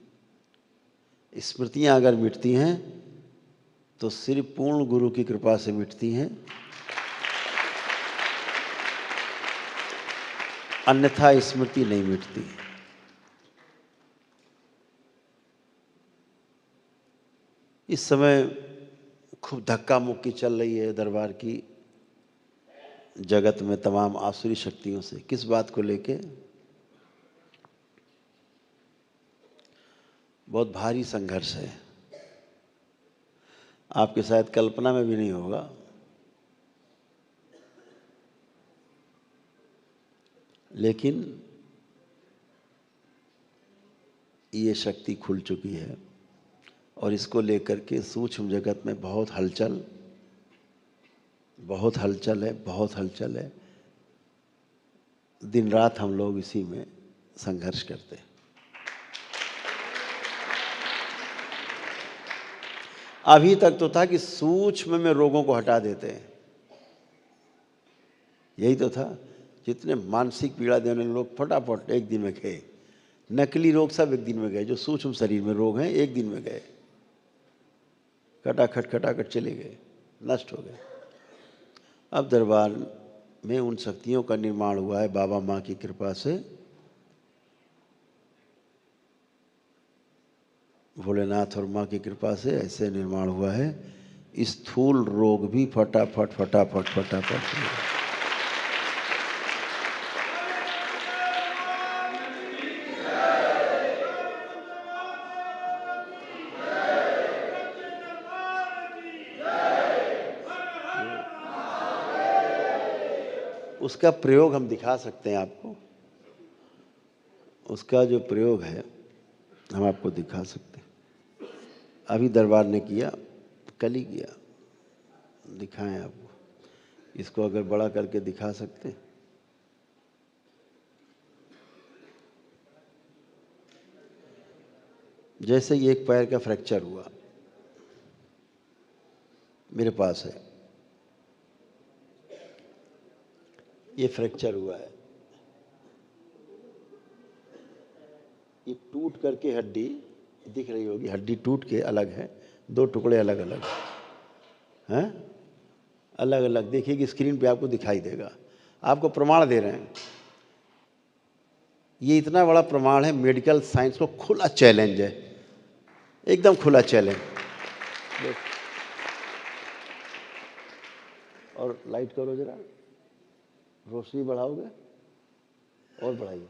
स्मृतियां अगर मिटती हैं तो सिर्फ पूर्ण गुरु की कृपा से मिटती हैं, अन्यथा स्मृति नहीं मिटती। इस समय खूब धक्का मुक्की चल रही है दरबार की जगत में तमाम आसुरी शक्तियों से। किस बात को लेके? बहुत भारी संघर्ष है, आपके शायद कल्पना में भी नहीं होगा। लेकिन ये शक्ति खुल चुकी है, और इसको लेकर के सूक्ष्म जगत में बहुत हलचल है, बहुत हलचल है। दिन रात हम लोग इसी में संघर्ष करते हैं। अभी तक तो था कि सूक्ष्म में रोगों को हटा देते हैं, यही तो था। जितने मानसिक पीड़ा देने वाले लोग फटाफट एक दिन में गए। नकली रोग सब एक दिन में गए, जो सूक्ष्म शरीर में रोग हैं एक दिन में गए, खटाखट चले गए, नष्ट हो गए। अब दरबार में उन शक्तियों का निर्माण हुआ है बाबा माँ की कृपा से, भोलेनाथ और माँ की कृपा से ऐसे निर्माण हुआ है। स्थूल रोग भी फटाफट उसका प्रयोग हम दिखा सकते हैं आपको। उसका जो प्रयोग है हम आपको दिखा सकते हैं। अभी दरबार ने किया, कल ही किया, दिखाएं आपको। इसको अगर बड़ा करके दिखा सकते हैं। जैसे ये एक पैर का फ्रैक्चर हुआ, मेरे पास है, ये फ्रैक्चर हुआ है। ये टूट करके हड्डी दिख रही होगी, हड्डी टूट के अलग है, दो टुकड़े अलग अलग हैं, अलग अलग। देखिए स्क्रीन पे आपको दिखाई देगा, आपको प्रमाण दे रहे हैं। ये इतना बड़ा प्रमाण है, मेडिकल साइंस को खुला चैलेंज है, एकदम खुला चैलेंज। और लाइट करो जरा, रोशनी बढ़ाओगे और बढ़ाइए।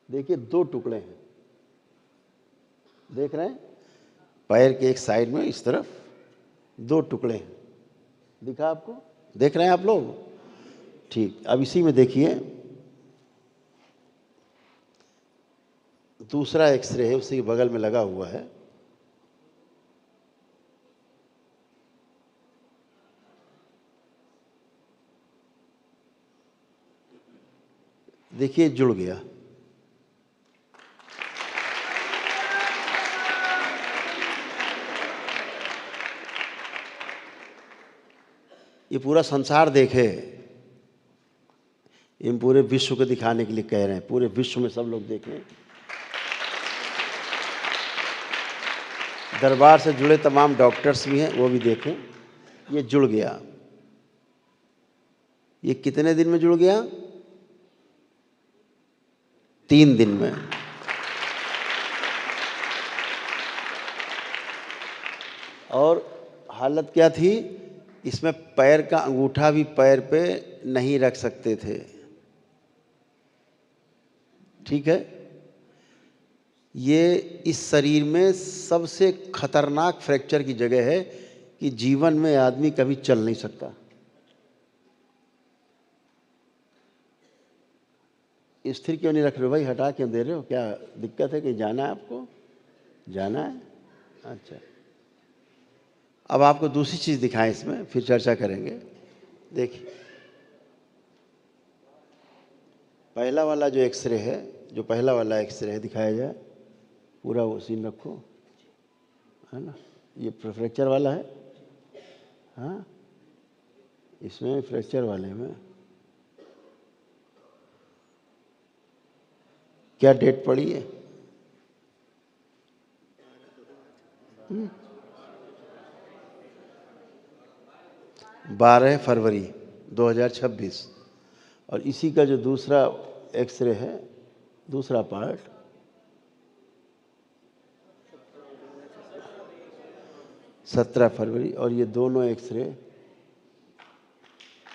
देखिए दो टुकड़े हैं, देख रहे हैं? पैर के एक साइड में इस तरफ दो टुकड़े हैं, दिखा आपको? देख रहे हैं आप लोग? ठीक। अब इसी में देखिए दूसरा एक्सरे है, उसी के बगल में लगा हुआ है। देखिए जुड़ गया। ये पूरा संसार देखे, ये पूरे विश्व को दिखाने के लिए कह रहे हैं, पूरे विश्व में सब लोग देखें। दरबार से जुड़े तमाम डॉक्टर्स भी हैं, वो भी देखें। ये जुड़ गया। ये कितने दिन में जुड़ गया? 3 दिन में। और हालत क्या थी? इसमें पैर का अंगूठा भी पैर पे नहीं रख सकते थे। ठीक है। ये इस शरीर में सबसे खतरनाक फ्रैक्चर की जगह है कि जीवन में आदमी कभी चल नहीं सकता। स्थिर क्यों नहीं रख रहे हो भाई? हटा क्यों दे रहे हो? क्या दिक्कत है? कि जाना है आपको? जाना है? अच्छा, अब आपको दूसरी चीज़ दिखाएं, इसमें फिर चर्चा करेंगे। देखिए, पहला वाला जो एक्सरे है, जो पहला वाला एक्सरे है, दिखाया जाए पूरा, वो सीन रखो, है ना। ये फ्रैक्चर वाला है। हाँ, इसमें फ्रैक्चर वाले में क्या डेट पड़ी है? 12 फरवरी 2026। और इसी का जो दूसरा एक्सरे है, दूसरा पार्ट, 17 फरवरी। और ये दोनों एक्सरे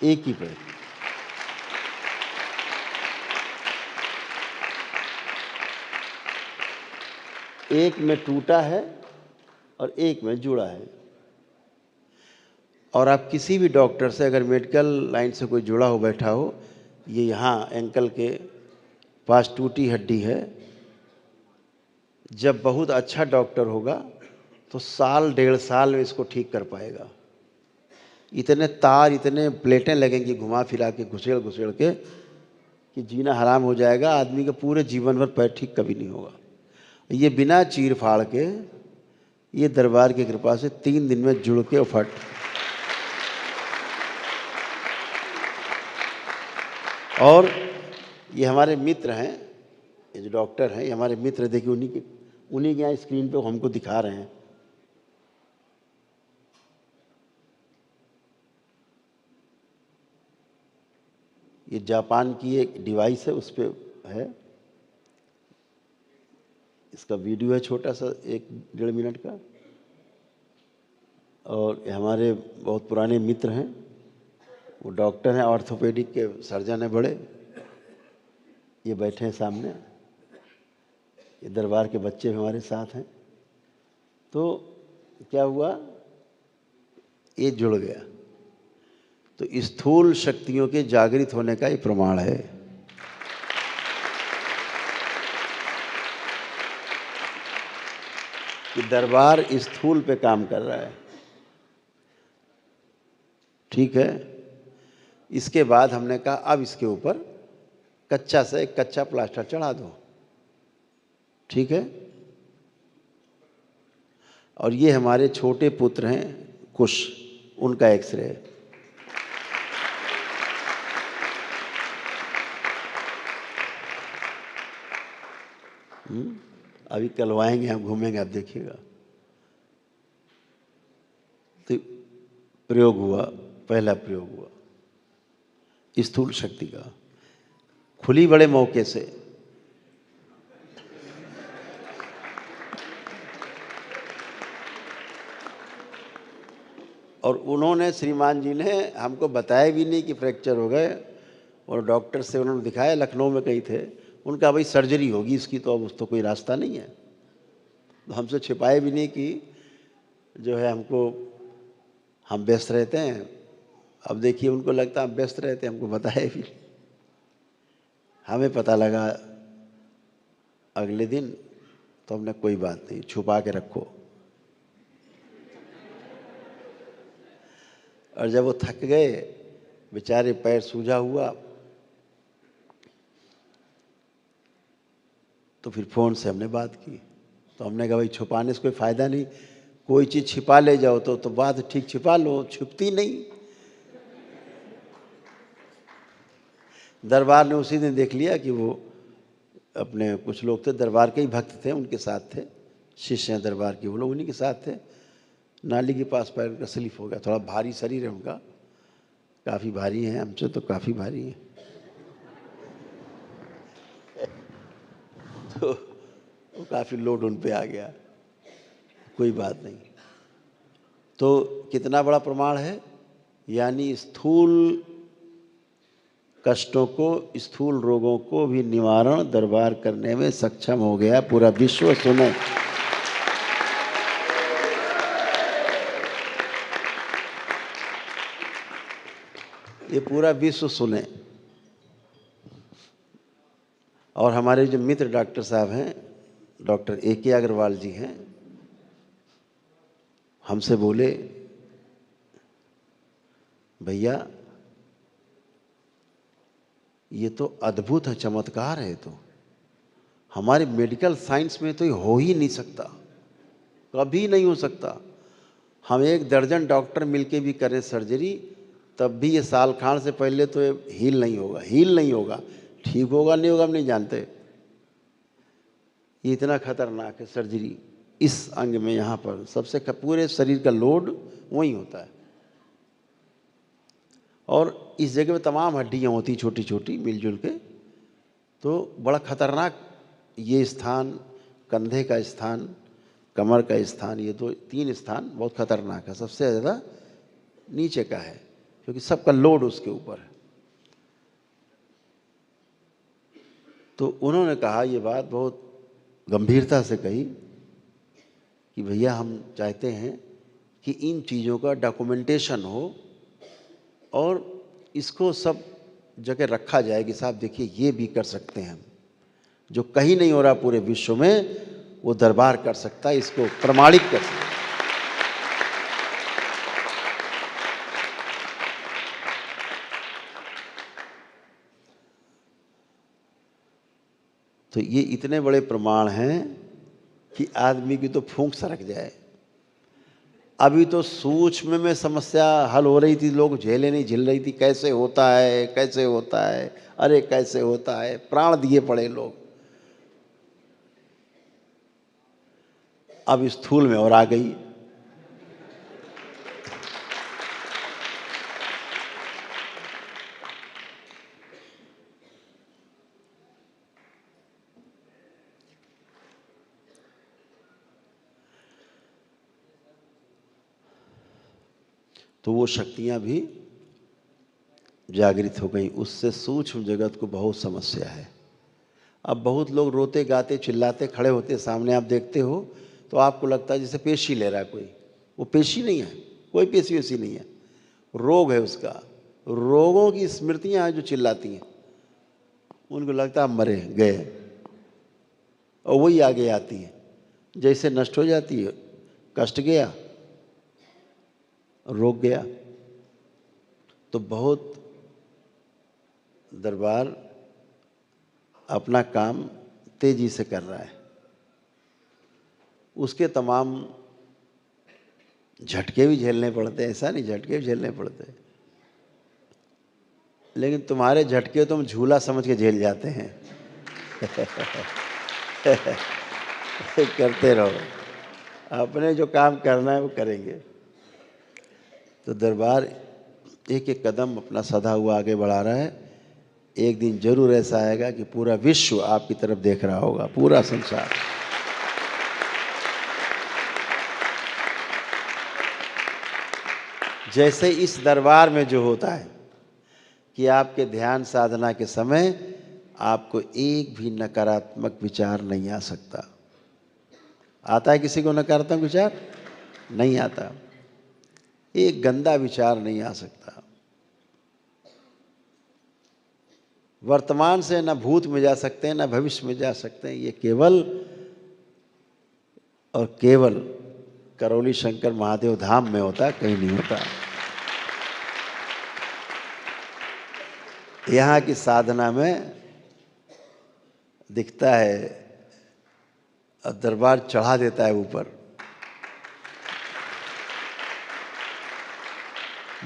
एक ही पे। एक में टूटा है और एक में जुड़ा है। और आप किसी भी डॉक्टर से, अगर मेडिकल लाइन से कोई जुड़ा हो, बैठा हो, ये यहाँ एंकल के पास टूटी हड्डी है, जब बहुत अच्छा डॉक्टर होगा तो 1-1.5 साल में इसको ठीक कर पाएगा। इतने तार, इतने प्लेटें लगेंगी घुमा फिरा के, घुसेड़ घुसेड़ के, कि जीना हराम हो जाएगा। आदमी का पूरे जीवन भर पैर ठीक कभी नहीं होगा। ये बिना चीर फाड़ के, ये दरबार की कृपा से 3 दिन में जुड़ के फट। और ये हमारे मित्र हैं, ये जो डॉक्टर हैं, ये हमारे मित्र। देखिए, उन्हीं के यहाँ स्क्रीन पे हमको दिखा रहे हैं। ये जापान की एक डिवाइस है, उस पर है। इसका वीडियो है छोटा सा, 1-1.5 मिनट का। और हमारे बहुत पुराने मित्र हैं, वो डॉक्टर हैं, ऑर्थोपेडिक के सर्जन हैं बड़े। ये बैठे हैं सामने। ये दरबार के बच्चे हमारे साथ हैं। तो क्या हुआ? ये जुड़ गया। तो स्थूल शक्तियों के जागृत होने का ये प्रमाण है। कि दरबार स्थूल पे काम कर रहा है। ठीक है। इसके बाद हमने कहा अब इसके ऊपर कच्चा से एक कच्चा प्लास्टर चढ़ा दो। ठीक है। और ये हमारे छोटे पुत्र हैं कुश, उनका एक्सरे है। अभी कलवाएंगे, हम घूमेंगे, आप देखिएगा। तो प्रयोग हुआ, पहला प्रयोग हुआ स्थूल शक्ति का, खुली बड़े मौके से। और उन्होंने, श्रीमान जी ने हमको बताया भी नहीं कि फ्रैक्चर हो गए। और डॉक्टर से उन्होंने दिखाया, लखनऊ में कहीं थे, उनका भाई सर्जरी होगी इसकी, तो अब उस तो कोई रास्ता नहीं है। तो हमसे छिपाए भी नहीं कि जो है हमको, हम व्यस्त रहते हैं। अब देखिए, उनको लगता है हम व्यस्त रहते हैं, हमको बताया भी। हमें पता लगा अगले दिन, तो हमने कोई बात नहीं, छुपा के रखो। और जब वो थक गए बेचारे, पैर सूजा हुआ, तो फिर फ़ोन से हमने बात की। तो हमने कहा भाई, छुपाने से कोई फ़ायदा नहीं, कोई चीज़ छिपा ले जाओ तो बात ठीक, छिपा लो, छुपती नहीं। दरबार ने उसी दिन देख लिया कि वो अपने कुछ लोग थे, दरबार के ही भक्त थे, उनके साथ थे, शिष्य हैं दरबार के, वो लोग उन्हीं के साथ थे। नाली के पास पैर का स्लिप हो गया, थोड़ा भारी शरीर है उनका, काफ़ी भारी है, हमसे तो काफ़ी भारी है। तो वो काफ़ी लोड उन पे आ गया, कोई बात नहीं। तो कितना बड़ा प्रमाण है, यानी स्थूल कष्टों को, स्थूल रोगों को भी निवारण दरबार करने में सक्षम हो गया पूरा विश्व। सुने, ये पूरा विश्व सुने। और हमारे जो मित्र डॉक्टर साहब हैं, डॉक्टर AK अग्रवाल जी हैं, हमसे बोले, भैया ये तो अद्भुत है, चमत्कार है, तो हमारे मेडिकल साइंस में तो ये हो ही नहीं सकता, कभी नहीं हो सकता। हम 1 दर्जन डॉक्टर मिलके भी करें सर्जरी, तब भी ये साल खान से पहले तो ये हील नहीं होगा, हील नहीं होगा। ठीक होगा नहीं होगा हम नहीं जानते, ये इतना खतरनाक है सर्जरी इस अंग में। यहाँ पर सबसे पूरे शरीर का लोड वहीं होता है, और इस जगह में तमाम हड्डियाँ होती छोटी छोटी मिलजुल के, तो बड़ा खतरनाक ये स्थान, कंधे का स्थान, कमर का स्थान, ये 2-3 स्थान बहुत खतरनाक है। सबसे ज़्यादा नीचे का है, क्योंकि सबका लोड उसके ऊपर है। तो उन्होंने कहा, ये बात बहुत गंभीरता से कही कि भैया हम चाहते हैं कि इन चीज़ों का डॉक्यूमेंटेशन हो और इसको सब जगह रखा जाए कि साहब देखिए ये भी कर सकते हैं हम, जो कहीं नहीं हो रहा पूरे विश्व में वो दरबार कर सकता है, इसको प्रमाणित कर सकता है। तो ये इतने बड़े प्रमाण हैं कि आदमी की तो फूंक सरक जाए। अभी तो सूक्ष्म में समस्या हल हो रही थी, लोग झेले नहीं झेल रही थी, कैसे होता है, कैसे होता है, अरे कैसे होता है, प्राण दिए पड़े लोग। अब स्थूल में और आ गई। तो वो शक्तियां भी जागृत हो गई, उससे सूक्ष्म जगत को बहुत समस्या है। अब बहुत लोग रोते गाते चिल्लाते खड़े होते सामने, आप देखते हो तो आपको लगता है जैसे पेशी ले रहा है कोई, वो पेशी नहीं है, कोई पेशी वैसी नहीं है, रोग है उसका। रोगों की स्मृतियां हैं जो चिल्लाती हैं, उनको लगता है मरे गए, और वही आगे आती है, जैसे नष्ट हो जाती है, कष्ट गया, रोग गया। तो बहुत दरबार अपना काम तेजी से कर रहा है, उसके तमाम झटके भी झेलने पड़ते हैं, ऐसा नहीं झटके भी झेलने पड़ते, लेकिन तुम्हारे झटके तुम झूला समझ के झेल जाते हैं। करते रहो, अपने जो काम करना है वो करेंगे। तो दरबार एक एक कदम अपना सधा हुआ आगे बढ़ा रहा है। एक दिन जरूर ऐसा आएगा कि पूरा विश्व आपकी तरफ देख रहा होगा, पूरा संसार। जैसे इस दरबार में जो होता है कि आपके ध्यान साधना के समय आपको एक भी नकारात्मक विचार नहीं आ सकता। आता है किसी को नकारात्मक विचार? नहीं आता, एक गंदा विचार नहीं आ सकता। वर्तमान से न भूत में जा सकते हैं, न भविष्य में जा सकते हैं, ये केवल और केवल करौली शंकर महादेव धाम में होता है, कहीं नहीं होता। यहाँ की साधना में दिखता है और दरबार चढ़ा देता है ऊपर।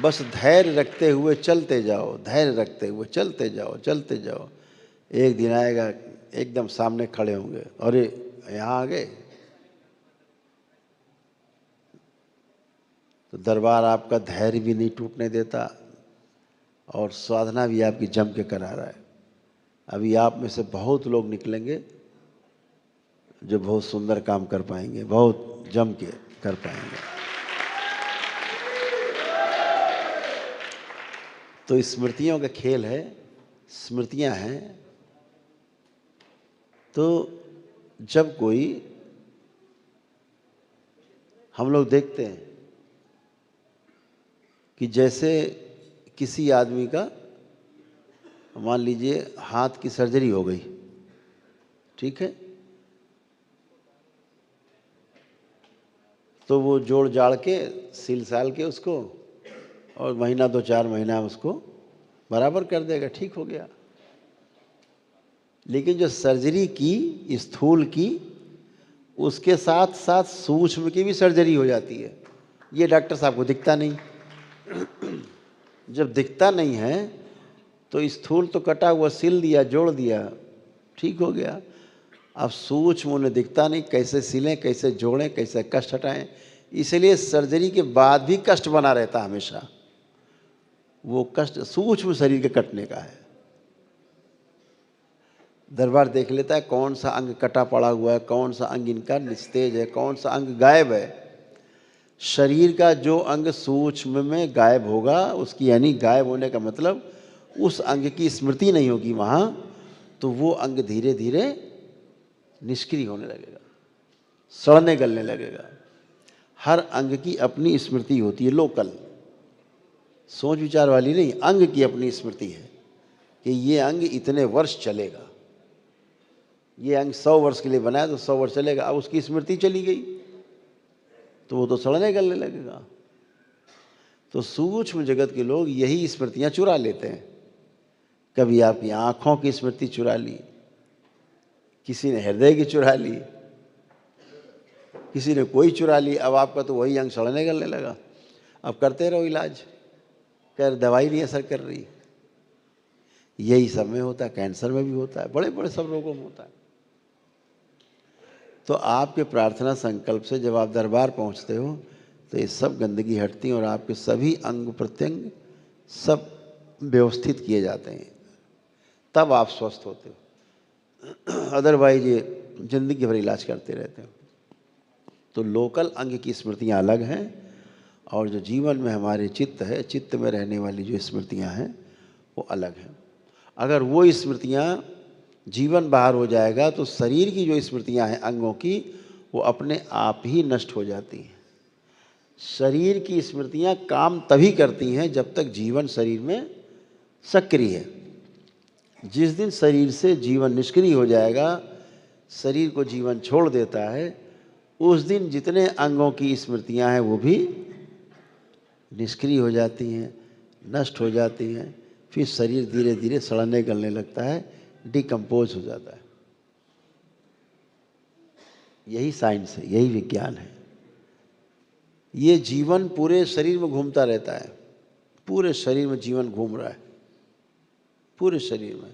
बस धैर्य रखते हुए चलते जाओ, धैर्य रखते हुए चलते जाओ, चलते जाओ। एक दिन आएगा एकदम सामने खड़े होंगे, अरे यहाँ आ गए। तो दरबार आपका धैर्य भी नहीं टूटने देता और साधना भी आपकी जम के करा रहा है। अभी आप में से बहुत लोग निकलेंगे जो बहुत सुंदर काम कर पाएंगे, बहुत जम के कर पाएंगे। तो स्मृतियों का खेल है, स्मृतियां हैं। तो जब कोई हम लोग देखते हैं कि जैसे किसी आदमी का मान लीजिए हाथ की सर्जरी हो गई, ठीक है, तो वो जोड़ जाड़ के सिल साल के उसको और महीना 2-4 महीना उसको बराबर कर देगा, ठीक हो गया। लेकिन जो सर्जरी की स्थूल की, उसके साथ साथ सूक्ष्म की भी सर्जरी हो जाती है। ये डॉक्टर साहब को दिखता नहीं। जब दिखता नहीं है तो स्थूल तो कटा हुआ सिल दिया, जोड़ दिया, ठीक हो गया। अब सूक्ष्म उन्हें दिखता नहीं, कैसे सिलें, कैसे जोड़ें, कैसे कष्ट हटाएं। इसलिए सर्जरी के बाद भी कष्ट बना रहता हमेशा। वो कष्ट सूक्ष्म शरीर के कटने का है। दरबार देख लेता है कौन सा अंग कटा पड़ा हुआ है, कौन सा अंग इनका निस्तेज है, कौन सा अंग गायब है। शरीर का जो अंग सूक्ष्म में गायब होगा, उसकी यानी गायब होने का मतलब उस अंग की स्मृति नहीं होगी वहाँ, तो वो अंग धीरे धीरे निष्क्रिय होने लगेगा, सड़ने गलने लगेगा। हर अंग की अपनी स्मृति होती है, लोकल, सोच विचार वाली नहीं। अंग की अपनी स्मृति है कि ये अंग इतने वर्ष चलेगा, ये अंग 100 वर्ष के लिए बनाया तो 100 वर्ष चलेगा। अब उसकी स्मृति चली गई तो वो तो सड़ने गलने लगेगा। तो सूक्ष्म जगत के लोग यही स्मृतियां चुरा लेते हैं। कभी आपकी आंखों की स्मृति चुरा ली, किसी ने हृदय की चुरा ली, किसी ने कोई चुरा ली। अब आपका तो वही अंग सड़ने गलने लगा। अब करते रहो इलाज, कर दवाई नहीं असर कर रही। यही सब में होता है, कैंसर में भी होता है, बड़े बड़े सब रोगों में होता है। तो आपके प्रार्थना संकल्प से जब आप दरबार पहुंचते हो तो ये सब गंदगी हटती है और आपके सभी अंग प्रत्यंग सब व्यवस्थित किए जाते हैं, तब आप स्वस्थ होते हो। अदरवाइज ये जिंदगी भर इलाज करते रहते हो। तो लोकल अंग की स्मृतियाँ अलग हैं और जो जीवन में हमारे चित्त है, चित्त में रहने वाली जो स्मृतियाँ हैं वो अलग हैं। अगर वो स्मृतियाँ जीवन बाहर हो जाएगा तो शरीर की जो स्मृतियाँ हैं अंगों की, वो अपने आप ही नष्ट हो जाती हैं। शरीर की स्मृतियाँ काम तभी करती हैं जब तक जीवन शरीर में सक्रिय है। जिस दिन शरीर से जीवन निष्क्रिय हो जाएगा, शरीर को जीवन छोड़ देता है, उस दिन जितने अंगों की स्मृतियाँ हैं वो भी निष्क्रिय हो जाती हैं, नष्ट हो जाती हैं। फिर शरीर धीरे धीरे सड़ने गलने लगता है, डिकम्पोज हो जाता है। यही साइंस है, यही विज्ञान है। ये जीवन पूरे शरीर में घूमता रहता है, पूरे शरीर में जीवन घूम रहा है, पूरे शरीर में।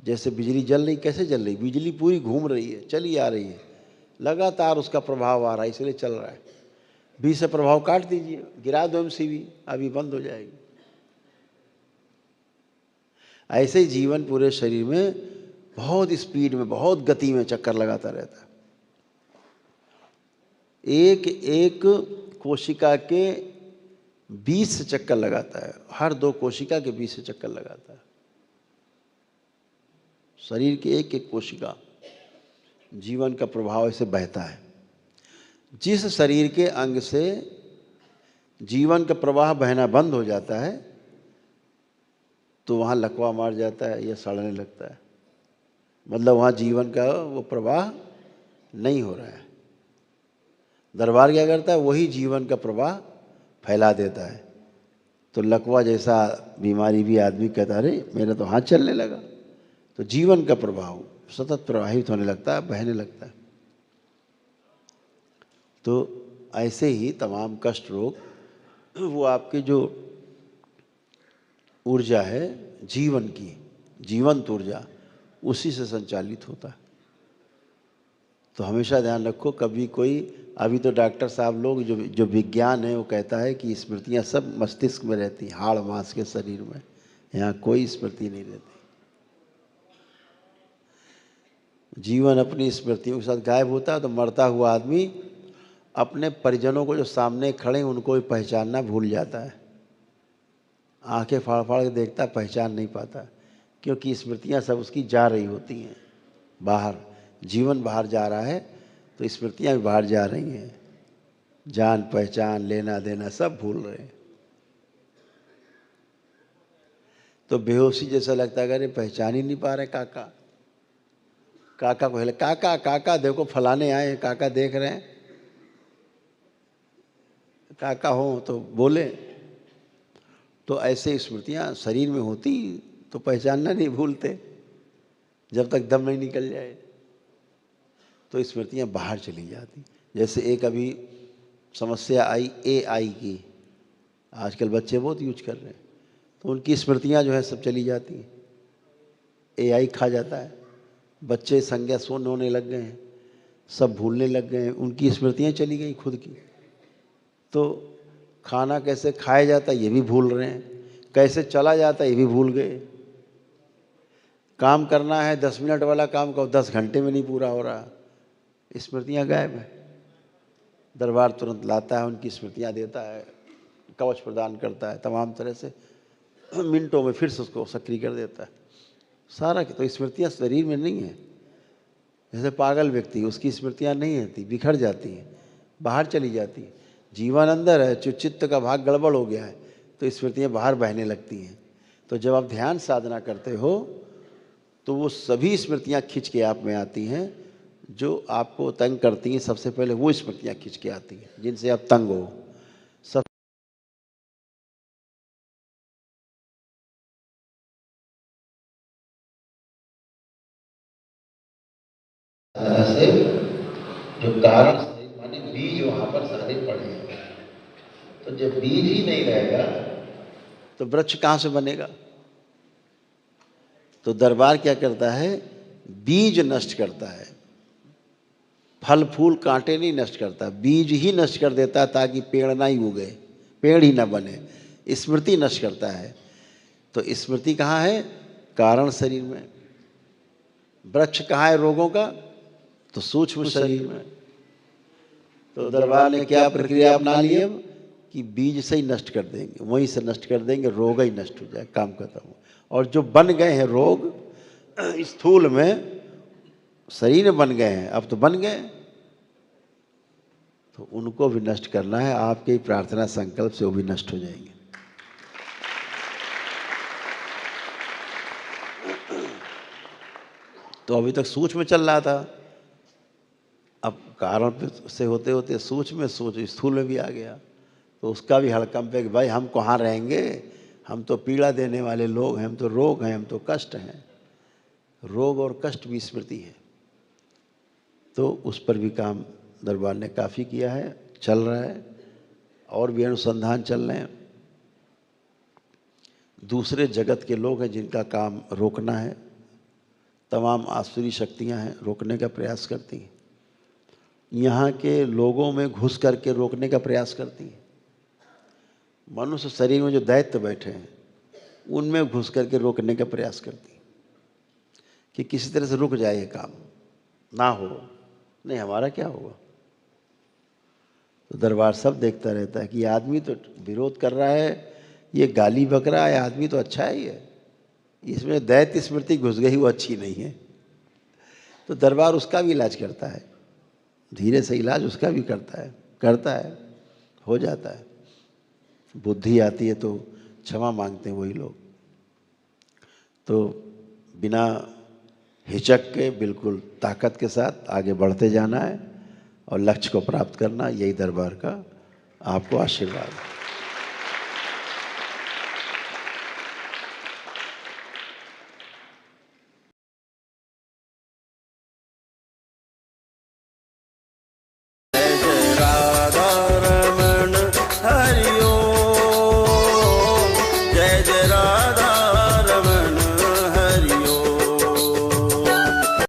जैसे बिजली जल रही, कैसे जल रही? बिजली पूरी घूम रही है, चली आ रही है, लगातार उसका प्रभाव आ रहा है, इसलिए चल रहा है। बीच से प्रभाव काट दीजिए, गिरा दो MCV, अभी बंद हो जाएगी। ऐसे ही जीवन पूरे शरीर में बहुत स्पीड में, बहुत गति में चक्कर लगाता रहता है। एक एक कोशिका के 20 से चक्कर लगाता है, हर 2 कोशिका के 20 से चक्कर लगाता है। शरीर के एक एक कोशिका, जीवन का प्रभाव ऐसे बहता है। जिस शरीर के अंग से जीवन का प्रवाह बहना बंद हो जाता है तो वहाँ लकवा मार जाता है या सड़ने लगता है, मतलब वहाँ जीवन का वो प्रवाह नहीं हो रहा है। दरबार क्या करता है? वही जीवन का प्रवाह फैला देता है। तो लकवा जैसा बीमारी भी आदमी कहता है, अरे मेरा तो हाथ चलने लगा। तो जीवन का प्रभाव सतत प्रवाहित होने लगता है, बहने लगता है। तो ऐसे ही तमाम कष्ट रोग वो आपकी जो ऊर्जा है जीवन की, जीवंत ऊर्जा, उसी से संचालित होता है। तो हमेशा ध्यान रखो, कभी कोई, अभी तो डॉक्टर साहब लोग जो विज्ञान है वो कहता है कि स्मृतियाँ सब मस्तिष्क में रहती, हाड़ मांस के शरीर में, यहाँ कोई स्मृति नहीं रहती। जीवन अपनी स्मृतियों के साथ गायब होता है तो मरता हुआ आदमी अपने परिजनों को जो सामने खड़े हैं उनको भी पहचानना भूल जाता है। आंखें फाड़ फाड़ के देखता, पहचान नहीं पाता, क्योंकि स्मृतियाँ सब उसकी जा रही होती हैं बाहर। जीवन बाहर जा रहा है तो स्मृतियाँ भी बाहर जा रही हैं, जान पहचान लेना देना सब भूल रहे हैं। तो बेहोशी जैसा लगता है, अरे पहचान ही नहीं पा रहे काका। काका को हिले, काका काका देखो फलाने आए, काका देख रहे हैं, काका हो तो बोले। तो ऐसे स्मृतियाँ शरीर में होती तो पहचानना नहीं भूलते जब तक दम नहीं निकल जाए, तो स्मृतियाँ बाहर चली जाती। जैसे एक अभी समस्या आई AI की, आजकल बच्चे बहुत यूज कर रहे हैं, तो उनकी स्मृतियाँ जो है सब चली जाती हैं, AI खा जाता है। बच्चे संज्ञा शून्य होने लग गए हैं, सब भूलने लग गए हैं, उनकी स्मृतियाँ चली गई खुद की। तो खाना कैसे खाया जाता है ये भी भूल रहे हैं, कैसे चला जाता है ये भी भूल गए। काम करना है 10 मिनट वाला काम को 10 घंटे में नहीं पूरा हो रहा, स्मृतियाँ गायब है। दरबार तुरंत लाता है, उनकी स्मृतियाँ देता है, कवच प्रदान करता है, तमाम तरह से मिनटों में फिर से उसको सक्रिय कर देता है सारा। तो स्मृतियाँ शरीर में नहीं है। जैसे पागल व्यक्ति, उसकी स्मृतियाँ नहीं रहती, बिखर जाती हैं, बाहर चली जाती हैं। जीवन अंदर है, चित्त का भाग गड़बड़ हो गया है तो स्मृतियाँ बाहर बहने लगती हैं। तो जब आप ध्यान साधना करते हो तो वो सभी स्मृतियाँ खिंच के आप में आती हैं जो आपको तंग करती हैं। सबसे पहले वो स्मृतियाँ खिंच के आती हैं जिनसे आप तंग हो। सब से जो कारण माने बीज वहां पर सारे पड़े हैं। तो जब बीज ही नहीं रहेगा तो वृक्ष कहाँ से बनेगा। तो दरबार क्या करता है, बीज नष्ट करता है, फल फूल कांटे नहीं नष्ट करता, बीज ही नष्ट कर देता है ताकि पेड़ ना ही उगे, पेड़ ही ना बने। स्मृति नष्ट करता है। तो स्मृति कहाँ है, कारण शरीर में। वृक्ष कहाँ है रोगों का, तो सूक्ष्म शरीर में। तो दरबार ने क्या प्रक्रिया अपना ली अब कि बीज से ही नष्ट कर देंगे, वहीं से नष्ट कर देंगे, रोग ही नष्ट हो जाए, काम खत्म हो। और जो बन गए हैं रोग स्थूल में शरीर में बन गए हैं, अब तो बन गए, तो उनको भी नष्ट करना है। आपके प्रार्थना संकल्प से वो भी नष्ट हो जाएंगे। तो अभी तक सूक्ष्म चल रहा था, अब कारण से होते होते सूक्ष्म स्थूल में भी आ गया। तो उसका भी हड़कंप है कि भाई हम कहाँ रहेंगे, हम तो पीड़ा देने वाले लोग हैं, हम तो रोग हैं, हम तो कष्ट हैं। रोग और कष्ट भी स्मृति है। तो उस पर भी काम दरबार ने काफ़ी किया है, चल रहा है, और भी अनुसंधान चल रहे हैं। दूसरे जगत के लोग हैं जिनका काम रोकना है, तमाम आसुरी शक्तियां हैं, रोकने का प्रयास करती हैं। यहाँ के लोगों में घुस करके रोकने का प्रयास करती हैं। मनुष्य शरीर में जो दैत्य बैठे हैं उनमें घुस करके रोकने का प्रयास करती हैं कि किसी तरह से रुक जाए, ये काम ना हो, नहीं हमारा क्या होगा। तो दरबार सब देखता रहता है कि आदमी तो विरोध कर रहा है, ये गाली बक रहा है, आदमी तो अच्छा है, ये इसमें दैत्य स्मृति घुस गई, वो अच्छी नहीं है। तो दरबार उसका भी इलाज करता है, धीरे से इलाज उसका भी करता है, हो जाता है। बुद्धि आती है तो क्षमा मांगते हैं वही लोग। तो बिना हिचक के बिल्कुल ताकत के साथ आगे बढ़ते जाना है और लक्ष्य को प्राप्त करना, यही दरबार का आपको आशीर्वाद है।